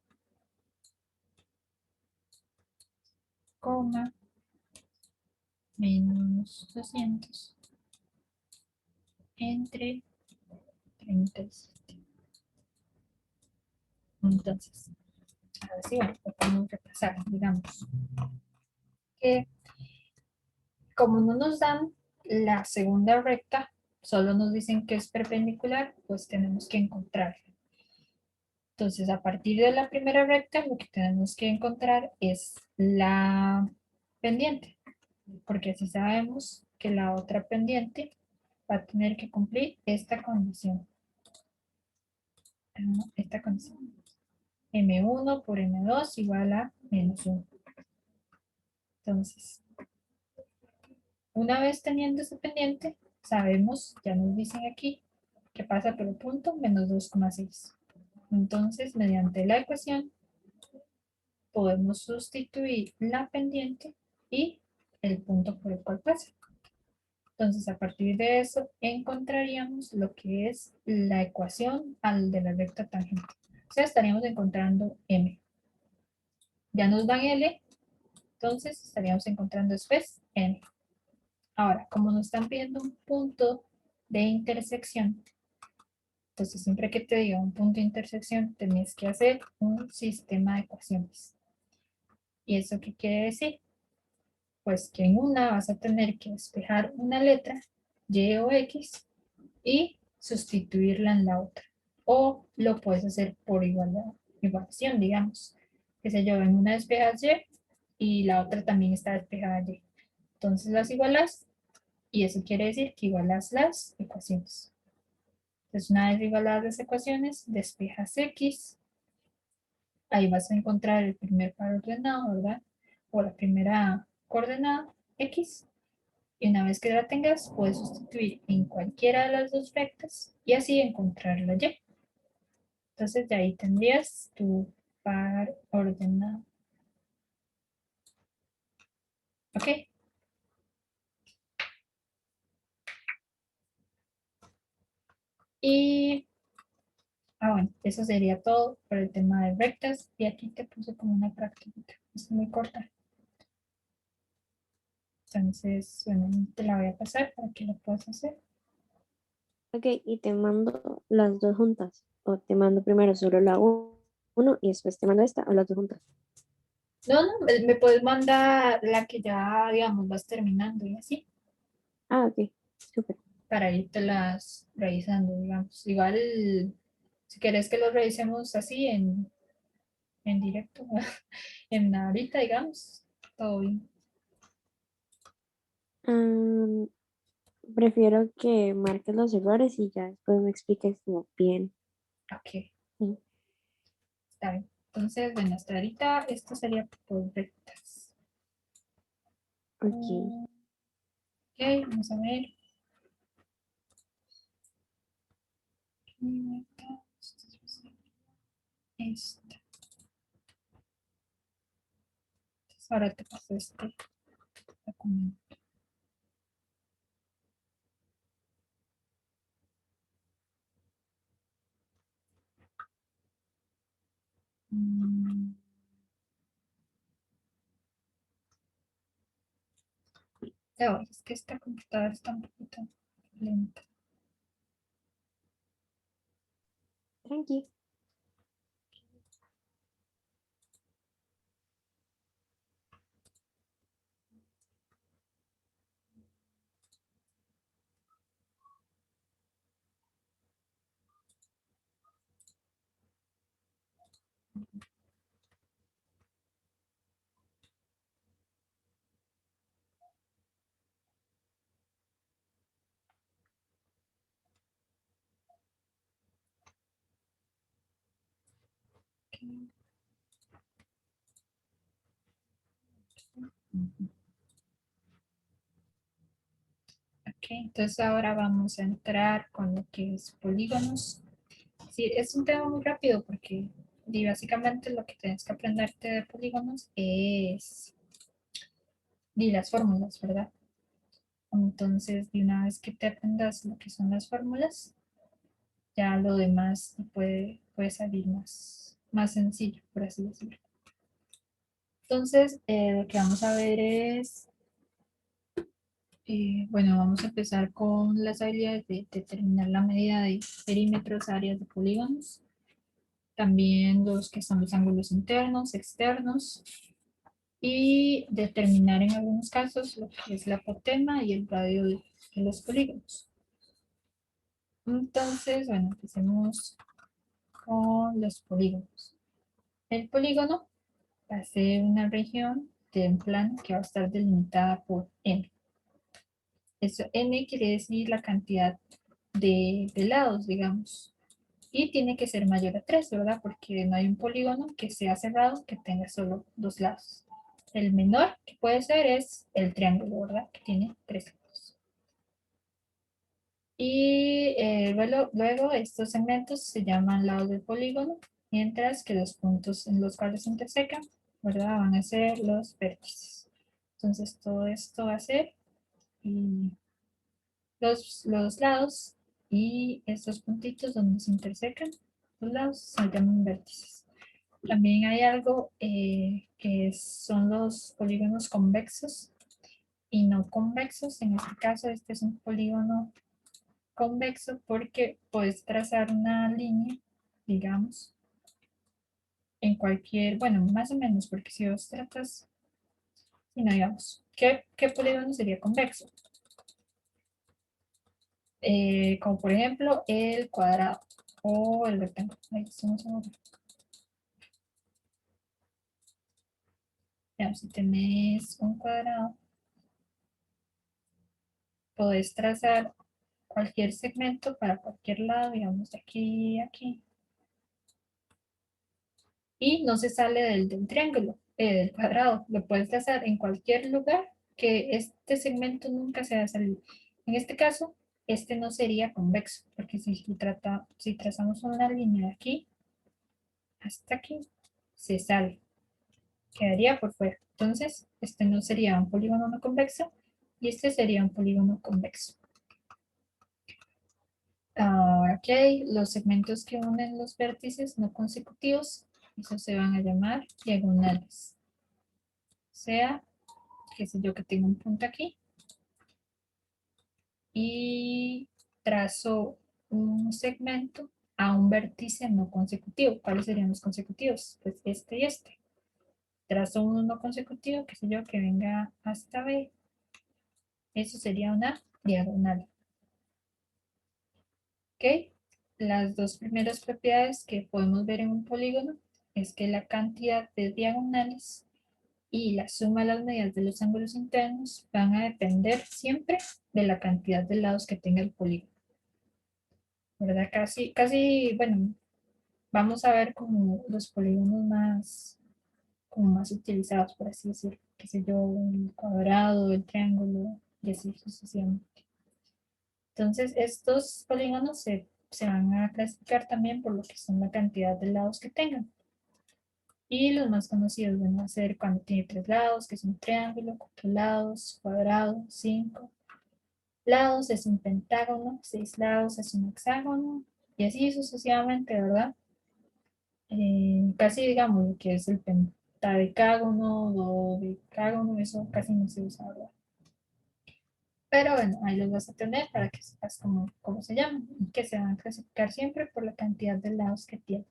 coma, menos 200 entre 37. Entonces, ahora sí, bueno, lo podemos repasar, digamos que como no nos dan la segunda recta, solo nos dicen que es perpendicular, pues tenemos que encontrarla. Entonces, a partir de la primera recta, lo que tenemos que encontrar es la pendiente, porque así sabemos que la otra pendiente va a tener que cumplir esta condición. Esta condición. M1 por M2 igual a menos 1. Entonces, una vez teniendo ese pendiente, sabemos, ya nos dicen aquí, que pasa por el punto menos 2,6. Entonces, mediante la ecuación, podemos sustituir la pendiente y el punto por el cual pasa. Entonces, a partir de eso, encontraríamos lo que es la ecuación al de la recta tangente. O sea, estaríamos encontrando M. Ya nos dan L, entonces estaríamos encontrando después N. Ahora, como nos están pidiendo un punto de intersección, entonces siempre que te diga un punto de intersección, tenés que hacer un sistema de ecuaciones. ¿Y eso qué quiere decir? Pues que en una vas a tener que despejar una letra, Y o X, y sustituirla en la otra. O lo puedes hacer por igualación, digamos. Que sé yo, en una despejas Y y la otra también está despejada Y. Entonces las igualas y eso quiere decir que igualas las ecuaciones. Entonces una vez igualadas las ecuaciones, despejas X Ahí vas a encontrar el primer par ordenado, ¿verdad? O la primera coordenada X. Y una vez que la tengas, puedes sustituir en cualquiera de las dos rectas y así encontrar la Y. Entonces de ahí tendrías tu par ordenado. ¿Ok? Y, bueno, eso sería todo por el tema de rectas. Y aquí te puse como una práctica. Es muy corta. Entonces, bueno, te la voy a pasar para que lo puedas hacer. Ok, y te mando las dos juntas. O te mando primero solo la uno y después te mando esta o las dos juntas. No, no, me puedes mandar la que ya, digamos, vas terminando y así, Ah, ok, súper. para irte las revisando, digamos. Igual, si quieres que los revisemos así en directo, en ahorita, digamos, todo bien. Am, prefiero que marques los errores y ya después me expliques como bien. Ok, Sí. está bien. Entonces, bueno, hasta ahorita esto sería por rectas. Ok, Ok, vamos a ver. Esta. Ahora te paso este documento. Mm, es que esta computadora está un poquito lenta. tranqui. Ok, entonces ahora vamos a entrar con lo que es polígonos. Sí, es un tema muy rápido porque básicamente lo que tienes que aprenderte de polígonos es las fórmulas, ¿verdad? Entonces, de una vez que te aprendas lo que son las fórmulas, ya lo demás puede salir más sencillo, por así decirlo. Entonces, lo que vamos a ver es, bueno, vamos a empezar con las habilidades de determinar la medida de perímetros, áreas de polígonos, también los que son los ángulos internos, externos, y determinar en algunos casos lo que es la apotema y el radio de los polígonos. Entonces, bueno, empecemos con los polígonos. El polígono va a ser una región de un plano que va a estar delimitada por n. Eso, n quiere decir la cantidad de lados, digamos. Y tiene que ser mayor a 3, ¿verdad? Porque no hay un polígono que sea cerrado que tenga solo dos lados. El menor que puede ser es el triángulo, ¿verdad? Que tiene 3 lados. Y luego estos segmentos se llaman lados del polígono, mientras que los puntos en los cuales se intersecan, ¿verdad? Van a ser los vértices. Entonces todo esto va a ser y los lados y estos puntitos donde se intersecan los lados se llaman vértices. También hay algo que son los polígonos convexos y no convexos. En este caso, este es un polígono convexo porque puedes trazar una línea, digamos, en cualquier, bueno, más o menos, porque si vos tratas, si no, digamos, ¿qué polígono sería convexo? Como por ejemplo el cuadrado o el rectángulo. Ahí estamos ahora. Digamos, si tenés un cuadrado, podés trazar cualquier segmento para cualquier lado, digamos, de aquí a aquí. y no se sale del triángulo, del cuadrado. Lo puedes trazar en cualquier lugar que este segmento nunca se va a salir. En este caso, este no sería convexo, porque si trazamos una línea de aquí hasta aquí, se sale, quedaría por fuera. Entonces, este no sería un polígono no convexo y este sería un polígono convexo. Ahora, ok, los segmentos que unen los vértices no consecutivos, esos se van a llamar diagonales. O sea, qué sé yo, que tengo un punto aquí y trazo un segmento a un vértice no consecutivo. ¿Cuáles serían los consecutivos? Pues este y este. Trazo uno no consecutivo, qué sé yo, que venga hasta B. Eso sería una diagonal. ¿Ok? Las dos primeras propiedades que podemos ver en un polígono es que la cantidad de diagonales y la suma de las medidas de los ángulos internos van a depender siempre de la cantidad de lados que tenga el polígono. ¿Verdad? Casi, bueno, vamos a ver como los polígonos como más utilizados, por así decirlo. Qué sé yo, el cuadrado, el triángulo, y así sucesivamente. Entonces, estos polígonos se van a clasificar también por lo que son la cantidad de lados que tengan. Y los más conocidos van a ser cuando tiene 3 lados, que es un triángulo, 4 lados, cuadrado, 5 lados es un pentágono, 6 lados es un hexágono, y así sucesivamente, ¿verdad? Casi digamos lo que es el pentadecágono, dodecágono, eso casi no se usa, ¿verdad? Pero bueno, ahí los vas a tener para que sepas cómo se llaman y que se van a clasificar siempre por la cantidad de lados que tienen.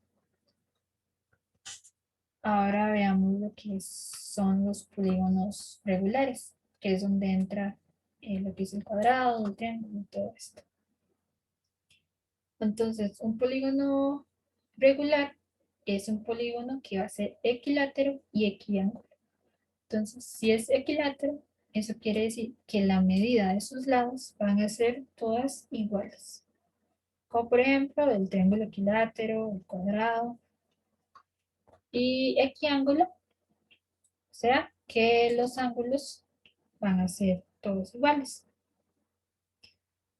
Ahora veamos lo que son los polígonos regulares, que es donde entra lo que es el cuadrado, el triángulo y todo esto. Entonces, un polígono regular es un polígono que va a ser equilátero y equiángulo. Entonces, si es equilátero, eso quiere decir que la medida de sus lados van a ser todas iguales. Como por ejemplo el triángulo equilátero, el cuadrado y equiángulo, o sea que los ángulos van a ser todos iguales.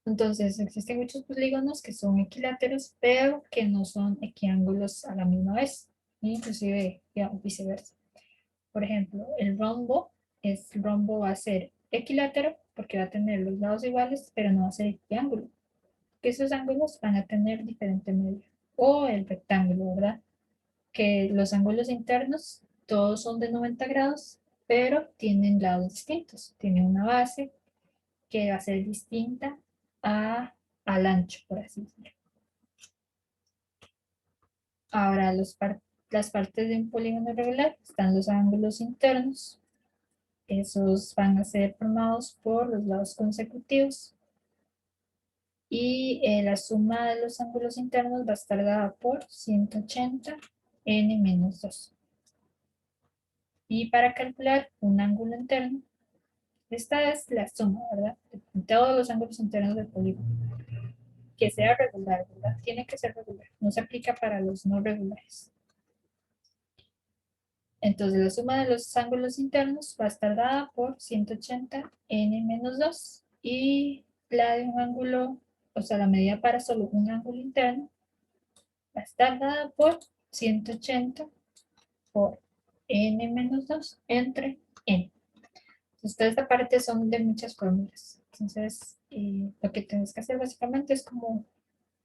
Entonces existen muchos polígonos que son equiláteros, pero que no son equiángulos a la misma vez, inclusive digamos, viceversa. Por ejemplo, el rombo va a ser equilátero porque va a tener los lados iguales, pero no va a ser equiángulo, que esos ángulos van a tener diferente medida. O el rectángulo, ¿verdad? Que los ángulos internos todos son de 90 grados, pero tienen lados distintos. Tienen una base que va a ser distinta al ancho, por así decirlo. Ahora, las partes de un polígono regular están los ángulos internos. Esos van a ser formados por los lados consecutivos. Y la suma de los ángulos internos va a estar dada por 180 n menos 2. Y para calcular un ángulo interno, esta es la suma, ¿verdad? De todos los ángulos internos del polígono. Que sea regular, ¿verdad? Tiene que ser regular. No se aplica para los no regulares. Entonces la suma de los ángulos internos va a estar dada por 180 n menos 2. Y la de un ángulo, o sea, la medida para solo un ángulo interno, va a estar dada por 180 por n menos 2 entre n. Entonces, toda esta parte son de muchas fórmulas. Entonces, lo que tienes que hacer básicamente es como,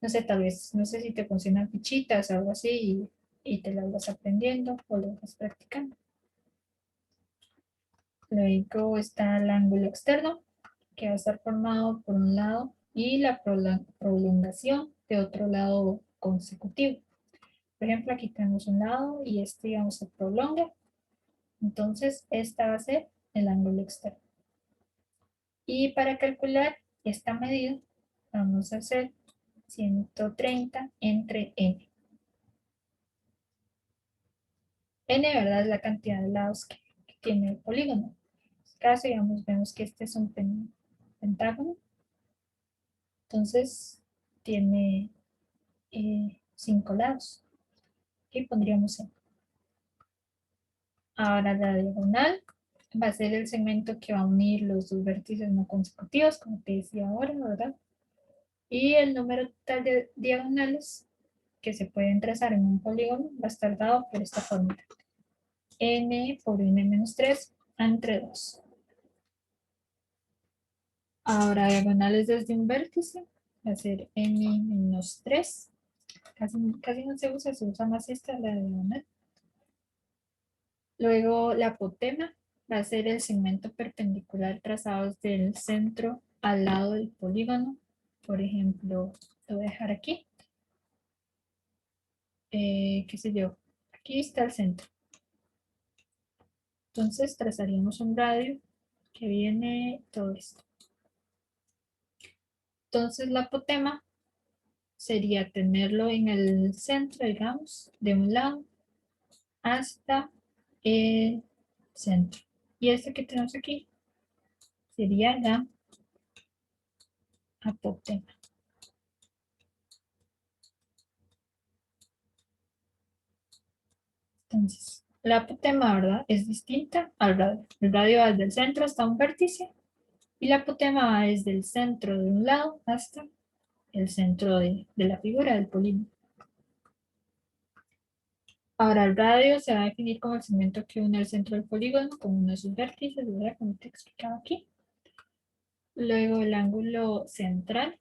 no sé, tal vez, no sé si te funcionan fichitas o algo así y te las vas aprendiendo o lo vas practicando. Luego está el ángulo externo, que va a estar formado por un lado y la prolongación de otro lado consecutivo. Por ejemplo, aquí tenemos un lado y este, digamos, se prolonga. Entonces, esta va a ser el ángulo externo. Y para calcular esta medida, vamos a hacer 130 entre n. N, ¿verdad? Es la cantidad de lados que tiene el polígono. En este caso, digamos, vemos que este es un pentágono. Entonces, tiene 5 lados. Aquí pondríamos n. Ahora la diagonal va a ser el segmento que va a unir los dos vértices no consecutivos, como te decía ahora, ¿verdad? Y el número total de diagonales que se pueden trazar en un polígono va a estar dado por esta fórmula. N por n-3 entre 2. Ahora diagonales desde un vértice va a ser n-3. Casi no se usa más esta, la diagonal. Luego la apotema va a ser el segmento perpendicular trazado desde el centro al lado del polígono. Por ejemplo, lo voy a dejar aquí. Qué sé yo, aquí está el centro. Entonces trazaríamos un radio que viene todo esto. Entonces la apotema sería tenerlo en el centro, digamos, de un lado hasta el centro. Y este que tenemos aquí sería la apotema. Entonces, la apotema, ¿verdad? Es distinta al radio. El radio va desde el centro hasta un vértice y la apotema va desde el centro de un lado hasta el centro de la figura del polígono. Ahora el radio se va a definir como el segmento que une el centro del polígono con uno de sus vértices, ¿verdad? Como te explicaba aquí. Luego el ángulo central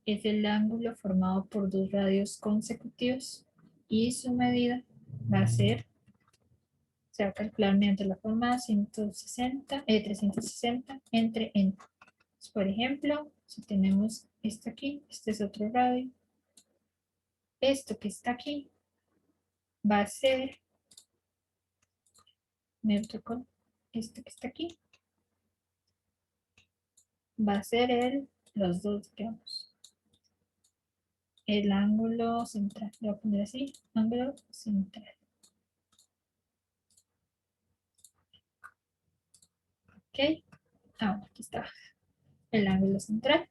es el ángulo formado por dos radios consecutivos y su medida va a ser, se va a calcular mediante la forma 360 entre n. Entonces, por ejemplo, si tenemos esto aquí, este es otro radio, esto que está aquí va a ser neutro con esto que está aquí, va a ser los dos, digamos, el ángulo central. Lo voy a poner así, ángulo central. Ok, aquí está el ángulo central.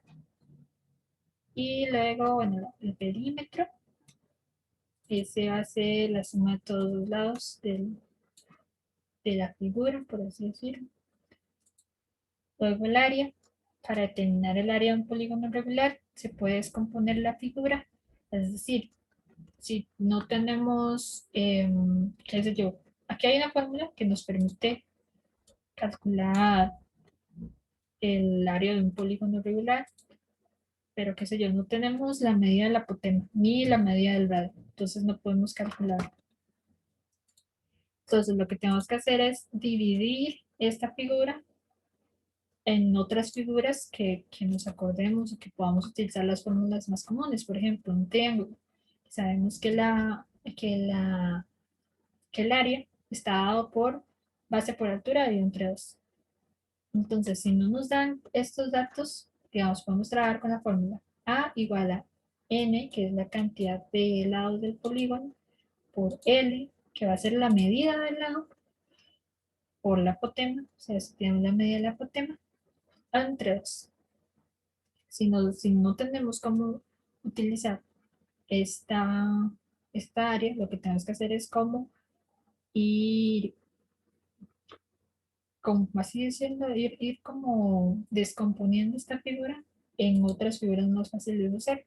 Y luego, bueno, el perímetro. Ese va a ser la suma de todos los lados de la figura, por así decirlo. Luego el área. Para determinar el área de un polígono regular, se puede descomponer la figura. Es decir, si no tenemos, qué sé yo, aquí hay una fórmula que nos permite calcular el área de un polígono regular, pero qué sé yo, no tenemos la medida de la apotema ni la medida del radio, entonces no podemos calcular. Entonces lo que tenemos que hacer es dividir esta figura en otras figuras que nos acordemos o que podamos utilizar las fórmulas más comunes. Por ejemplo, un triángulo. Sabemos que el área está dado por base por altura dividido entre 2. Entonces, si no nos dan estos datos, digamos, podemos trabajar con la fórmula A igual a N, que es la cantidad de lados del polígono, por L, que va a ser la medida del lado, por la apotema, o sea, si tenemos la medida de la apotema, entre 2. Si no tenemos cómo utilizar esta, esta área, lo que tenemos que hacer es como ir, como así diciendo, ir como descomponiendo esta figura en otras figuras más fáciles de usar.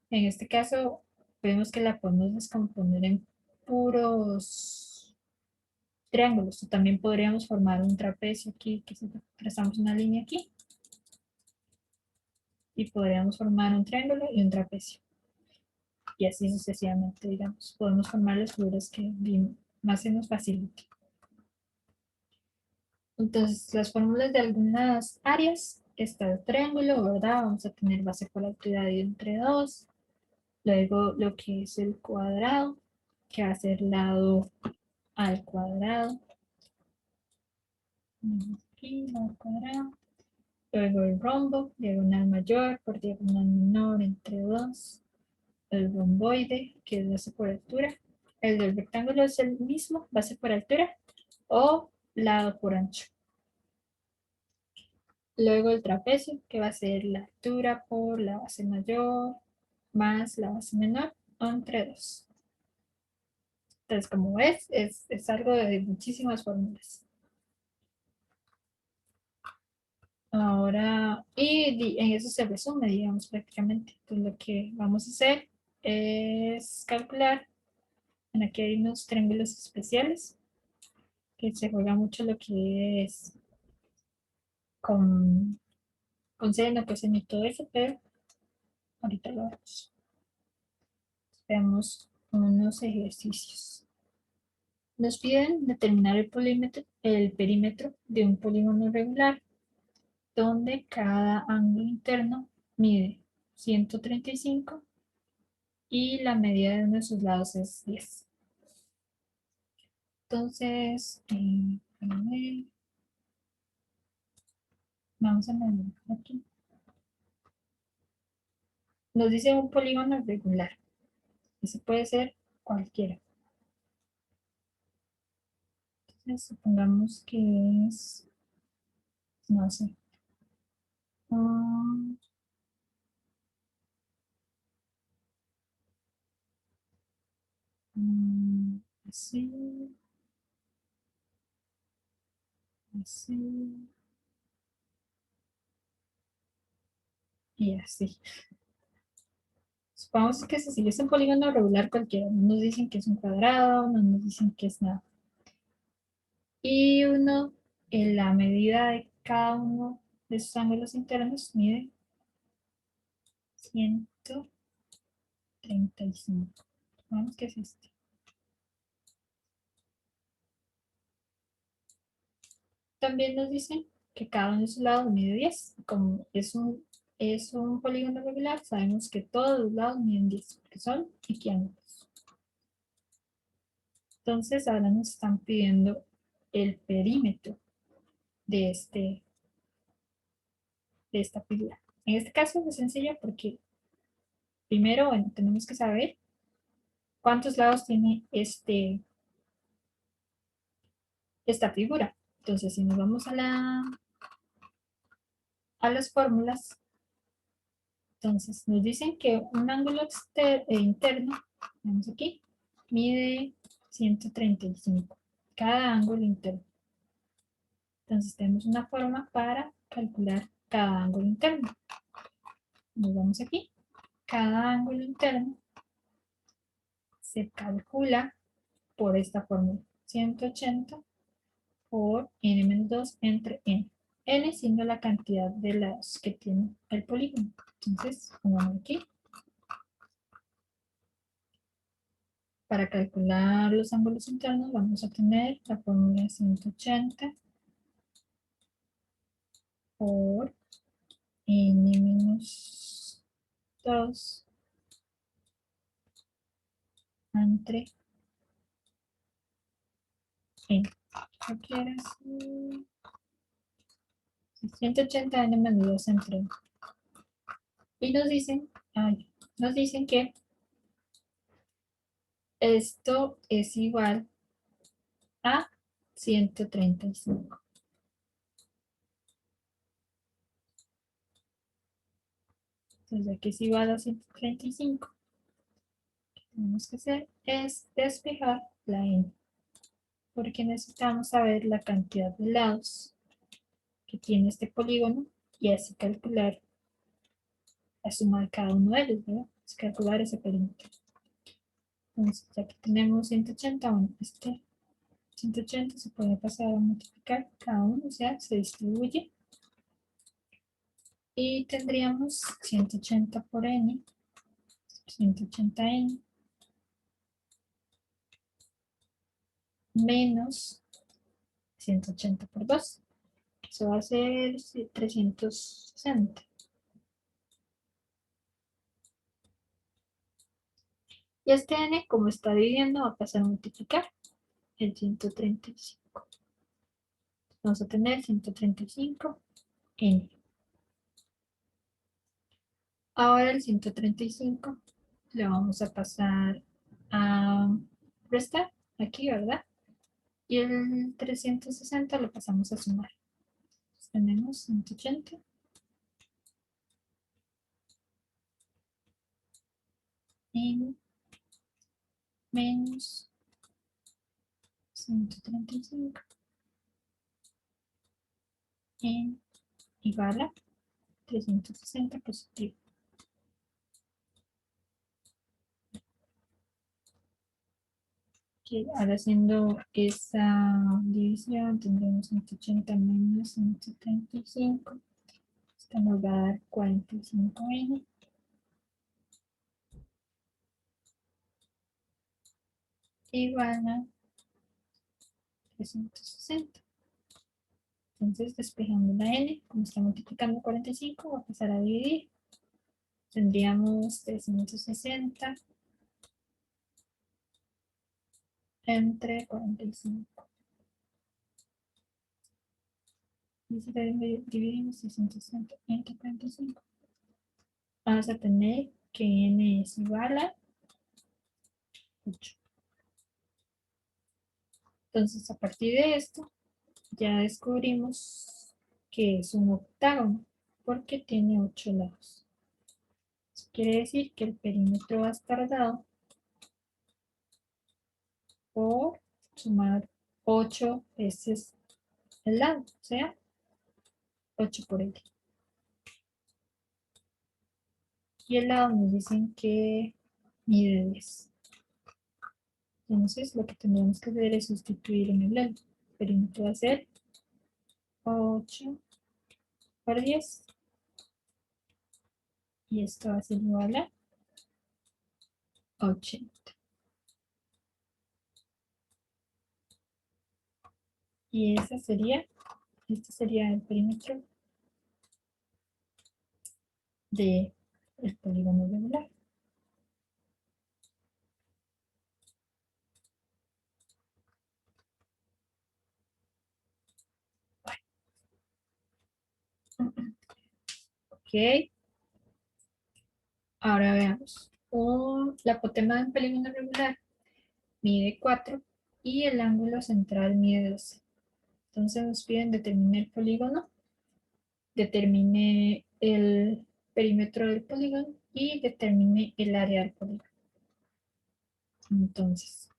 En este caso, vemos que la podemos descomponer en puros triángulos. O también podríamos formar un trapecio aquí, que si trazamos una línea aquí, y podríamos formar un triángulo y un trapecio. Y así sucesivamente, digamos. Podemos formar las figuras que más se nos facilite. Entonces, las fórmulas de algunas áreas, está el triángulo, ¿verdad? Vamos a tener base por altura de entre 2. Luego, lo que es el cuadrado, que va a ser lado al cuadrado. Aquí, lado al cuadrado. Luego el rombo, diagonal mayor por diagonal menor entre 2. El romboide, que es base por altura. El del rectángulo es el mismo, base por altura o lado por ancho. Luego el trapecio, que va a ser la altura por la base mayor más la base menor entre 2. Entonces, como ves, es algo de muchísimas fórmulas. Ahora, en eso se resume, digamos, prácticamente. Entonces, lo que vamos a hacer es calcular. Aquí hay unos triángulos especiales que se juega mucho lo que es con, con seno, coseno y todo eso, pero ahorita lo vemos. Veamos unos ejercicios. Nos piden determinar el perímetro de un polígono regular, donde cada ángulo interno mide 135 y la medida de uno de sus lados es 10. Entonces, vamos a medir aquí. Nos dice un polígono regular. Ese puede ser cualquiera. Entonces, supongamos que es, no sé, um, así, así y así. Supongamos que si es un polígono regular cualquiera, no nos dicen que es un cuadrado, no nos dicen que es nada. Y uno, en la medida de cada uno de esos ángulos internos, mide 135. Vamos que es este. También nos dicen que cada uno de sus lados mide 10. Como es un polígono regular, sabemos que todos los lados miden 10, porque son equiángulos. Entonces ahora nos están pidiendo el perímetro de, de esta figura. En este caso es sencillo porque primero, bueno, tenemos que saber cuántos lados tiene esta figura. Entonces, si nos vamos a las fórmulas, entonces nos dicen que un ángulo interno, vamos aquí, mide 135, cada ángulo interno. Entonces tenemos una forma para calcular cada ángulo interno. Nos vamos aquí, cada ángulo interno se calcula por esta fórmula, 180 por n-2 entre n. N siendo la cantidad de lados que tiene el polígono. Entonces, pongamos aquí. Para calcular los ángulos internos vamos a tener la fórmula 180 por n-2 entre n. Yo quiero decir 180 n-2 entre n. Y nos dicen que esto es igual a 135. Entonces aquí es igual a 135. Lo que tenemos que hacer es despejar la n, porque necesitamos saber la cantidad de lados que tiene este polígono y así calcular la suma de cada uno de ellos, ¿verdad? Es calcular ese perímetro. Entonces, aquí tenemos 180, bueno, 180 se puede pasar a multiplicar cada uno, o sea, se distribuye. Y tendríamos 180 por n, 180n, menos 180 por 2. Eso va a ser 360. Y este n, como está dividiendo, va a pasar a multiplicar el 135. Vamos a tener 135n. Ahora el 135 le vamos a pasar a restar aquí, ¿verdad? Y el 360 lo pasamos a sumar. Entonces tenemos 180 en menos 135 en igual a 360 positivo. Okay, ahora haciendo esa división tendremos 180 menos 135. Esto nos va a dar 45n igual a 360. Entonces, despejando la n, como está multiplicando 45, va a pasar a dividir. Tendríamos 360 entre 45. Y si dividimos 360 entre 45, vamos a tener que n es igual a 8. Entonces, a partir de esto, ya descubrimos que es un octágono, porque tiene 8 lados. Eso quiere decir que el perímetro va a estar dado por sumar 8 veces el lado, o sea, 8 por L. Y el lado nos dicen que mide 10. Entonces, lo que tendremos que hacer es sustituir en el L. El perímetro va a ser 8 por 10. Y esto va a ser igual a 80. Y este sería el perímetro del polígono regular. Ok, ahora veamos. La apotema de un polígono regular mide 4 y el ángulo central mide 12. Entonces nos piden determinar el polígono, determine el perímetro del polígono y determine el área del polígono. Entonces,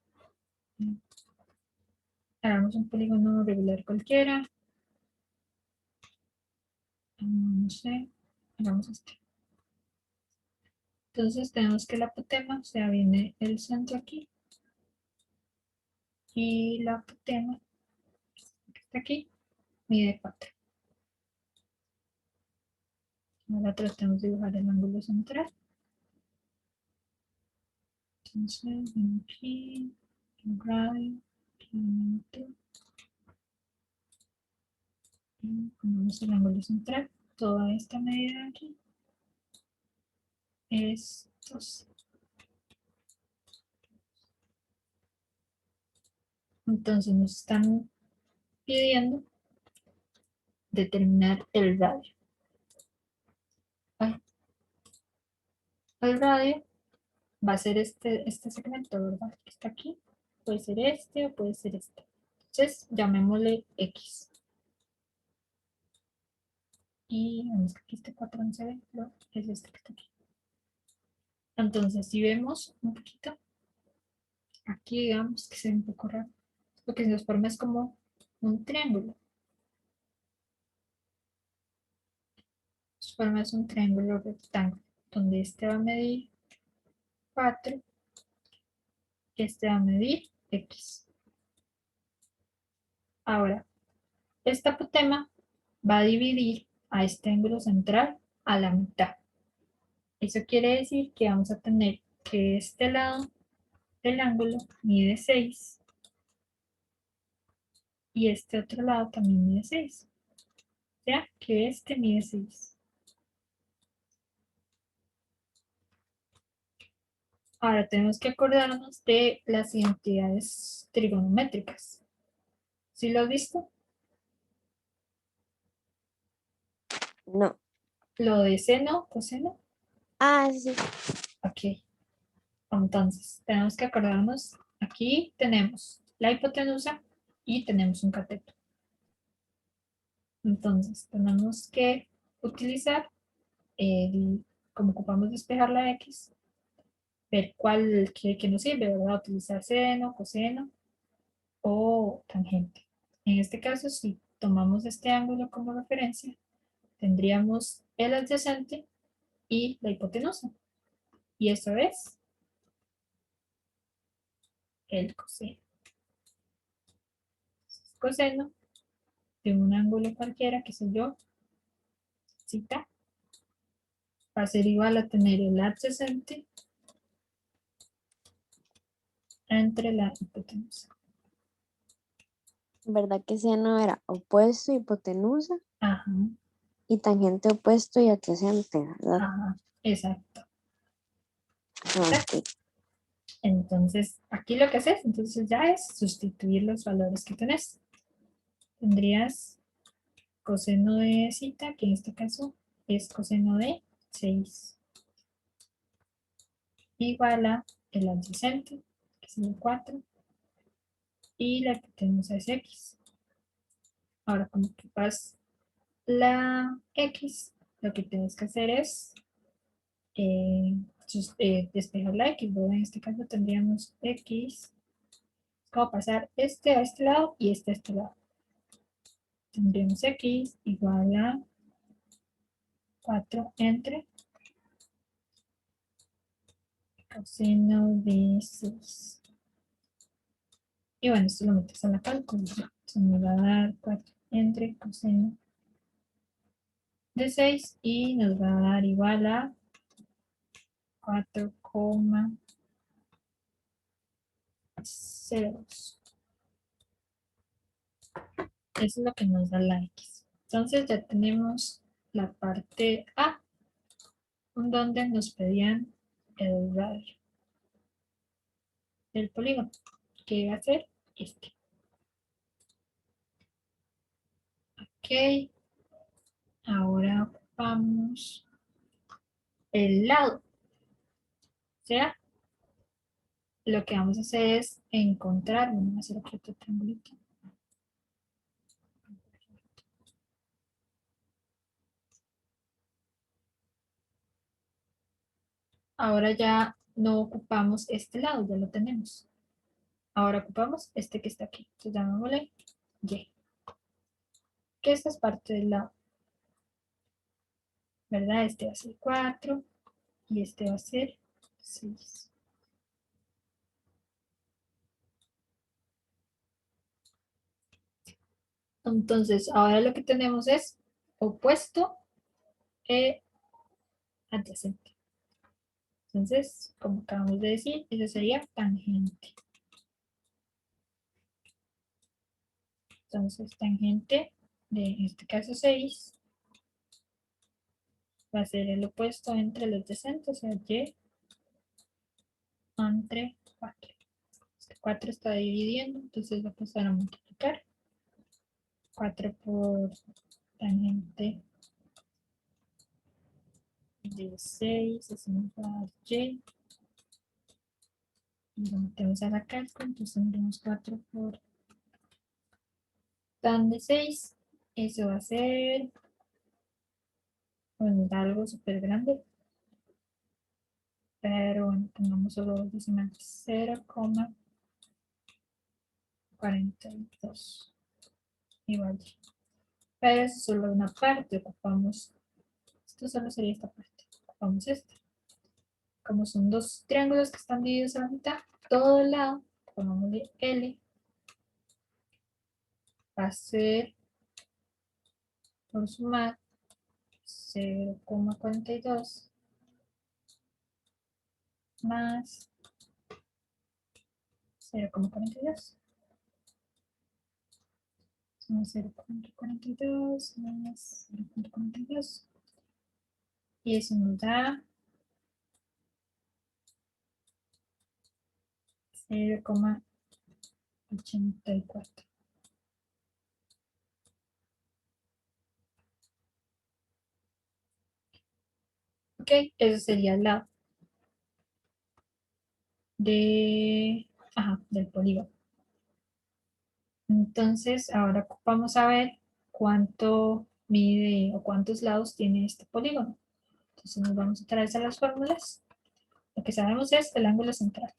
hagamos un polígono regular cualquiera. No sé, hagamos este. Entonces tenemos que la apotema, o sea, viene el centro aquí. Y la apotema, que está aquí, mide 4. Ahora tratamos de dibujar el ángulo central. Entonces, ven aquí, el radio, kilómetro, y ponemos el ángulo central. Toda esta medida de aquí es 12. Entonces nos están pidiendo determinar el radio. Ay, el radio va a ser este segmento, ¿verdad? Que está aquí. Puede ser este o puede ser este. Entonces, llamémosle X. Y vemos que aquí este patrón se ve, pero es este que está aquí. Entonces, si vemos un poquito, aquí digamos que se ve un poco raro. Lo que se nos forma es como un triángulo. Se forma es un triángulo rectángulo, donde este va a medir 4, este va a medir X. Ahora, esta apotema va a dividir a este ángulo central a la mitad. Eso quiere decir que vamos a tener que este lado del ángulo mide 6 y este otro lado también mide 6. O sea, que este mide 6. Ahora tenemos que acordarnos de las identidades trigonométricas. ¿Sí lo has visto? No. Lo de seno, coseno. Ah, sí. Ok. Entonces, tenemos que acordarnos. Aquí tenemos la hipotenusa y tenemos un cateto. Entonces, tenemos que utilizar, como ocupamos despejar la X, ver cuál que nos sirve, ¿verdad? Utilizar seno, coseno. o tangente. En este caso, si tomamos este ángulo como referencia, tendríamos el adyacente y la hipotenusa. Y eso es el coseno. Coseno de un ángulo cualquiera, que sé yo, cita, va a ser igual a tener el adyacente entre la hipotenusa. ¿Verdad que seno era opuesto, hipotenusa Ajá, y tangente opuesto y adyacente, ¿verdad? ajá, exacto. Ok. Entonces, aquí lo que haces, entonces ya es sustituir los valores que tenés. Tendrías coseno de cita, que en este caso es coseno de 6, igual a el adyacente, que es el 4, y la hipotenusa es x. Ahora, como ocupas la x, lo que tienes que hacer es despejar la x, ¿verdad? En este caso tendríamos x, como pasar este a este lado y este a este lado. Tendríamos x igual a 4 entre coseno de 6. Y bueno, esto lo metes a la calculadora. Se me va a dar 4 entre coseno de 6 y nos va a dar igual a 4,02. Eso es lo que nos da la x. Entonces ya tenemos la parte A, donde nos pedían el radio del polígono, que va a ser este. Ok, ahora ocupamos el lado. O sea, lo que vamos a hacer es encontrar, vamos a hacer otro triangulito. Ahora ya no ocupamos este lado, ya lo tenemos. Ahora ocupamos este que está aquí. Entonces llamémosle Y. Que esta es parte del lado. ¿Verdad? Este va a ser 4 y este va a ser 6. Entonces, ahora lo que tenemos es opuesto e adyacente. Entonces, como acabamos de decir, eso sería tangente. Entonces, tangente de, en este caso, 6 va a ser el opuesto entre los adyacentes, o sea, y entre 4. Este 4 está dividiendo, entonces va a pasar a multiplicar. 4 por tangente de 6, así nos va a dar y. Y lo metemos a la calco, entonces tendremos 4 por tan de 6. Eso va a ser, bueno, da algo súper grande. Pero bueno, pongamos solo dos decimales. 0,42. Igual. Pero es solo una parte. Ocupamos. Esto solo sería esta parte. Ocupamos esta. Como son dos triángulos que están divididos a la mitad, todo el lado, pongámosle L, va a ser por sumar 0,42 más 0,42. 0,42 más 0,42. Y eso nos da 0,84. Ok, eso sería el lado del polígono. Entonces, ahora vamos a ver cuánto mide o cuántos lados tiene este polígono. Entonces nos vamos otra vez a las fórmulas. Lo que sabemos es el ángulo central.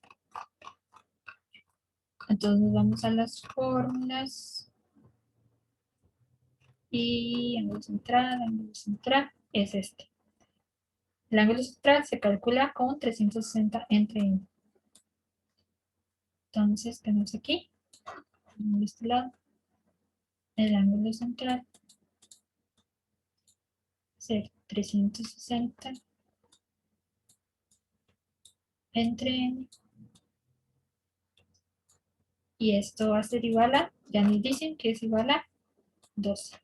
Entonces vamos a las fórmulas. Y ángulo central es este. El ángulo central se calcula con 360 entre n. Entonces tenemos aquí, de este lado, el ángulo central ser 360 entre n. Y esto va a ser igual a, ya nos dicen que es igual a 12.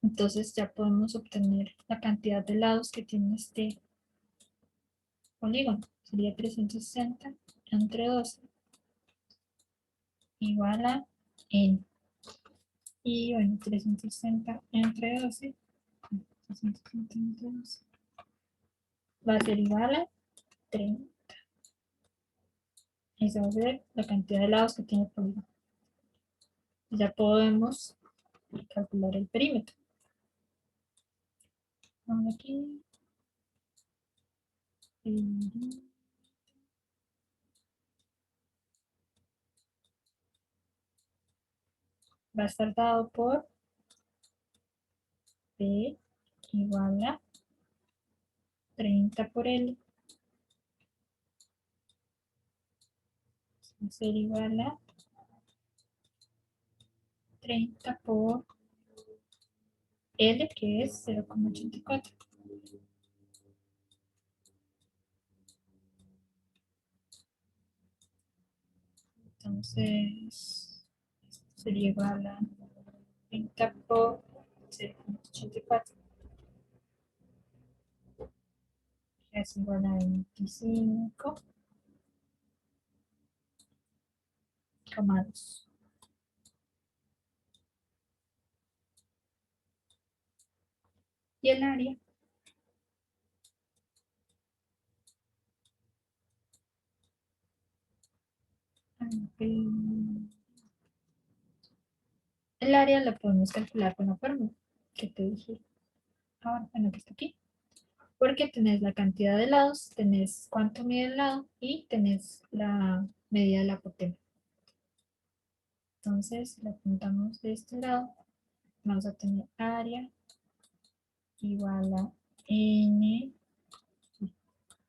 Entonces ya podemos obtener la cantidad de lados que tiene este polígono. Sería 360 entre 12 igual a n. Y bueno, 360 entre 12, 360 entre 12 va a ser igual a 30. Esa va a ser la cantidad de lados que tiene el polígono. Ya podemos calcular el perímetro. Vamos aquí. Va a estar dado por P igual a 30 por L. Va a ser igual a 30 por L, que es 0,84. Entonces, sería igual a 30 por 0,84. Es igual a 25,2. Y el área la podemos calcular con la fórmula que te dije ahora, bueno, que está aquí. Porque tenés la cantidad de lados, tenés cuánto mide el lado y tenés la medida de la apotema. Entonces, si lo apuntamos de este lado, vamos a tener área igual a n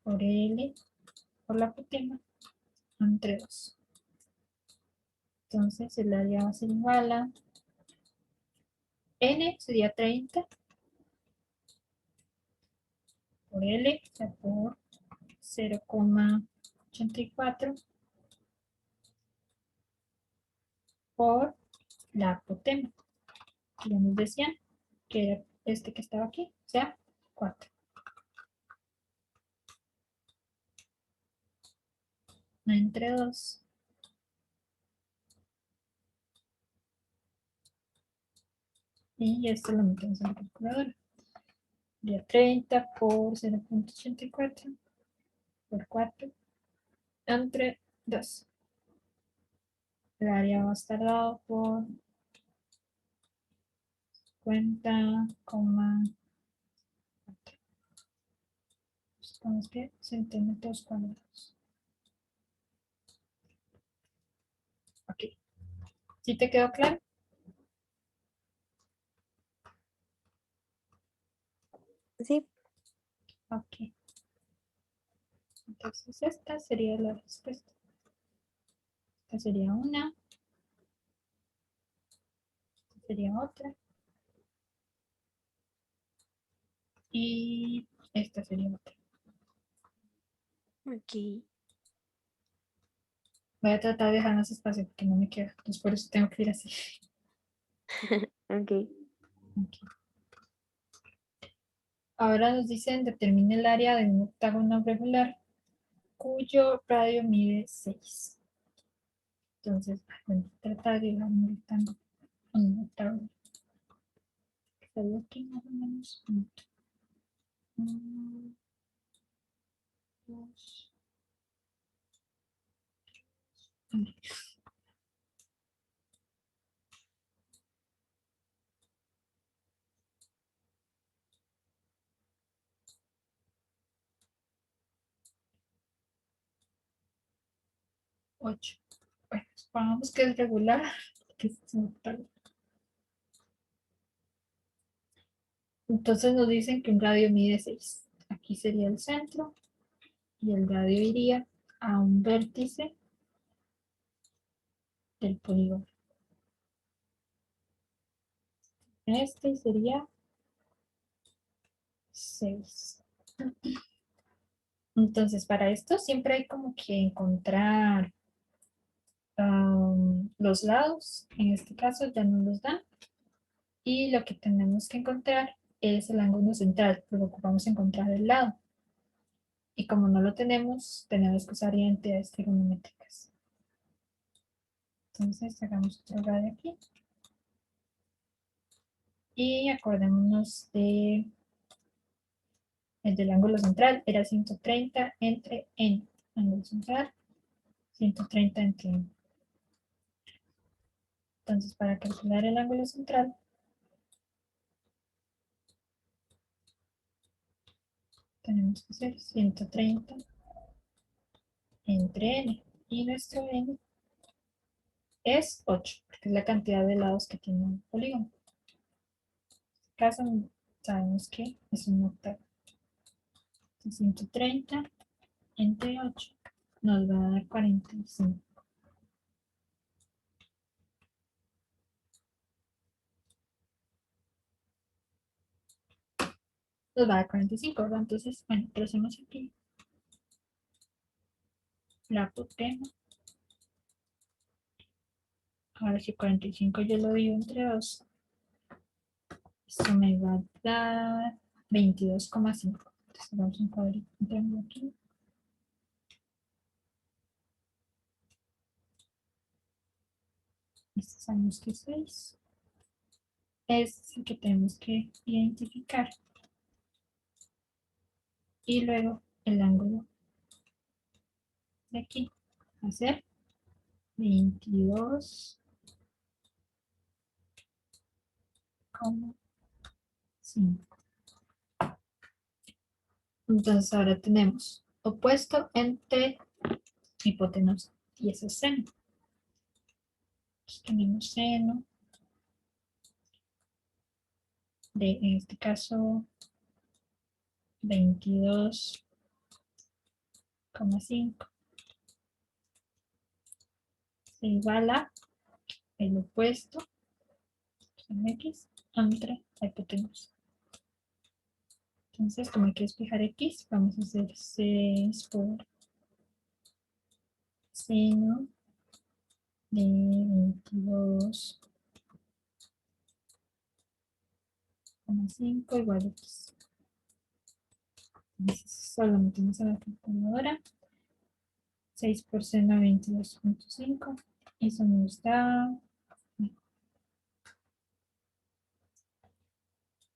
por L por la apotema entre 2. Entonces, el área va a ser igual a n sería 30 por L, o sea, por 0,84 por la apotema. Ya nos decían que era este que estaba aquí, o sea, 4. Entre 2. Y esto lo metemos en la calculadora. Sería 30 por 0,84 por 4 entre 2. El área va a estar dado por 50,4. Supongamos que centímetros cuadrados. Ok. ¿Sí te quedó claro? Sí, Ok. Entonces esta sería la respuesta. Esta sería una. Esta sería otra. Y esta sería otra. ok. Voy a tratar de dejar más espacio porque no me queda. Entonces por eso tengo que ir así. Ok. Ok. Ahora nos dicen determine el área de un octágono regular cuyo radio mide 6. Entonces, bueno, tratar de dibujar un rectángulo, un octágono. Sale aquí más o menos. 1, 2. 8. Bueno, supongamos que es regular. Que es un octavo. Entonces nos dicen que un radio mide 6. Aquí sería el centro y el radio iría a un vértice del polígono. Este sería 6. Entonces, para esto siempre hay como que encontrar los lados. En este caso ya no los dan. Y lo que tenemos que encontrar es el ángulo central, pero ocupamos encontrar el lado. Y como no lo tenemos, tenemos que usar identidades trigonométricas. Entonces, hagamos otro radio aquí. Y acordémonos de el del ángulo central, era 130 entre n. Ángulo central, 130 entre n. Entonces, para calcular el ángulo central, tenemos que hacer 130 entre n. Y nuestro n es 8, porque es la cantidad de lados que tiene un polígono. En este caso, sabemos que es un octavo. 130 entre 8 nos va a dar 45. Nos va a dar 45, ¿verdad? Entonces, bueno, tracemos aquí la apotema. Ahora si 45 yo lo divido entre 2, esto me va a dar 22,5. Entonces vamos a encuadrar un triángulo aquí. Este sabemos que es 6. Este es el que tenemos que identificar. Y luego el ángulo de aquí va a ser 22,5. Entonces ahora tenemos opuesto entre hipotenusa y ese seno. Entonces tenemos seno de, en este caso, 22,5 se igual a el opuesto en x entre la hipotenusa. Entonces, como hay que despejar x, vamos a hacer 6 por seno de 22,5 igual a x. Entonces, solo metemos a la calculadora. 6 por seno de 22,5. Eso nos da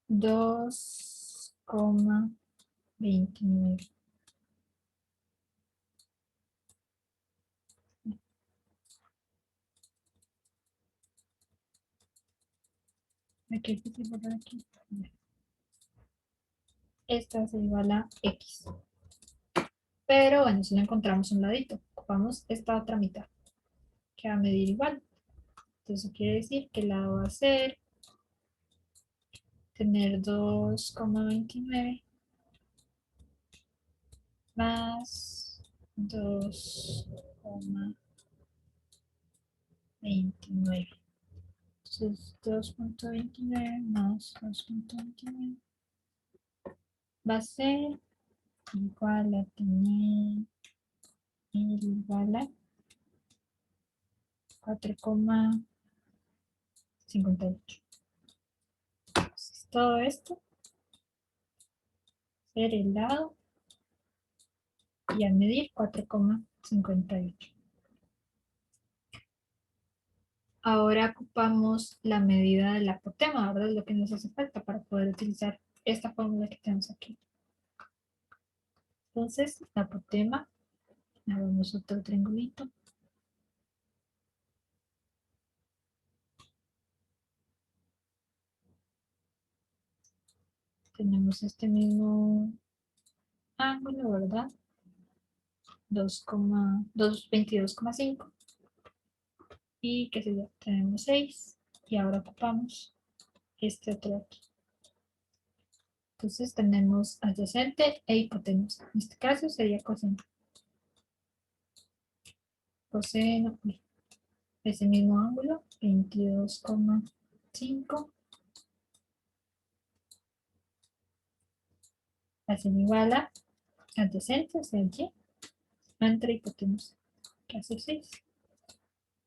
2,29. Aquí, aquí. Esta se igual a x. Pero bueno, si no encontramos un ladito, ocupamos esta otra mitad, que va a medir igual. Entonces quiere decir que el lado va a ser tener 2,29 más 2,29. Entonces 2,29 más 2,29 va a ser igual a tener igual a 4,58. Entonces todo esto ser el lado y a medir 4,58. Ahora ocupamos la medida del apotema, ¿verdad? Es lo que nos hace falta para poder utilizar esta fórmula que tenemos aquí. Entonces, la apotema, hagamos otro triangulito. Tenemos este mismo ángulo, ¿verdad? 22,5. Y qué sé yo, tenemos 6. Y ahora ocupamos este otro aquí. Entonces tenemos adyacente e hipotenusa. En este caso sería coseno. Coseno de ese mismo ángulo, 22,5. Hacen igual a adyacente, o sea, y entre hipotenusa, que hace 6. En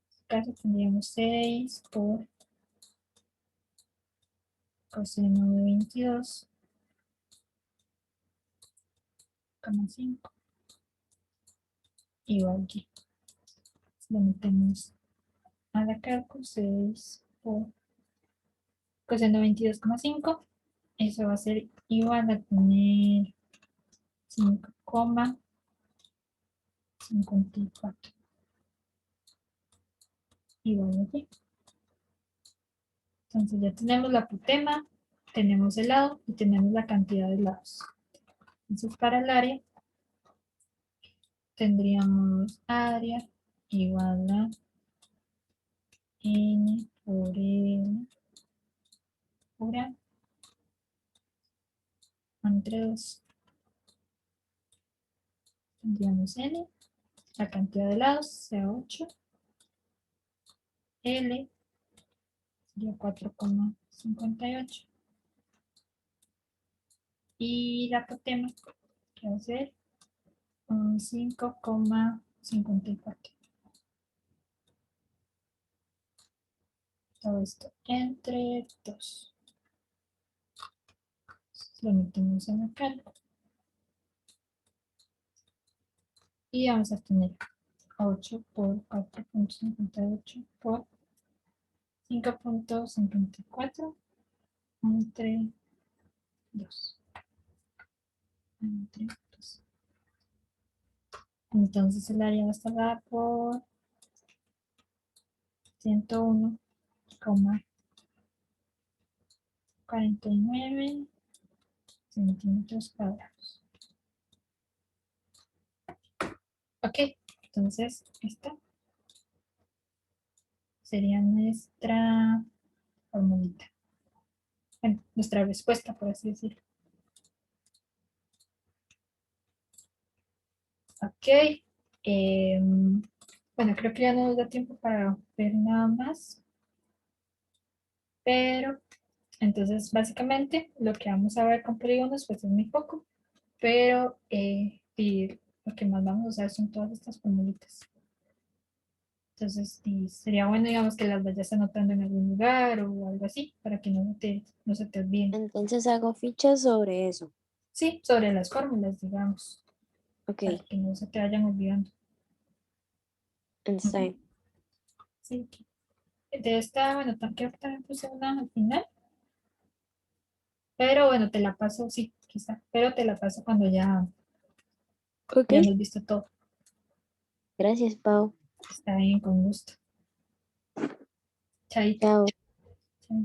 este caso tendríamos 6 por coseno de 22,5 igual y. Le metemos a la cálculo 6 por coseno de 22,5. Eso va a ser igual a tener 5,54 igual aquí. Entonces ya tenemos la apotema, tenemos el lado y tenemos la cantidad de lados. Entonces para el área tendríamos área igual a n por L por A entre 2. Tendríamos n, la cantidad de lados sea 8, L sería 4,58 y la apotema que va a ser 5,54. Todo esto entre 2. Lo metemos en la calco. Y vamos a tener 8 por 4,58 por 5,54 entre 2. Entre 2. Entonces el área va a estar dada por 101,49 centímetros cuadrados. Ok, entonces esta sería nuestra formulita. Bueno, nuestra respuesta, por así decirlo. Ok. Bueno, creo que ya no nos da tiempo para ver nada más. Pero, entonces, básicamente, lo que vamos a ver con polígonos, pues es muy poco. Pero, y lo que más vamos a usar son todas estas formulitas. Entonces, y sería bueno, digamos, que las vayas anotando en algún lugar o algo así, para que no se te olviden. Entonces hago fichas sobre eso. Sí, sobre las fórmulas, digamos, Ok, para que no se te vayan olvidando. está bien. Sí. De esta, bueno, creo que también puse una al final, pero bueno, te la paso, sí, quizá, pero te la paso cuando ya Ok, hemos visto todo. gracias, Pau. Está bien, con gusto. Chaito. Chao. Chao.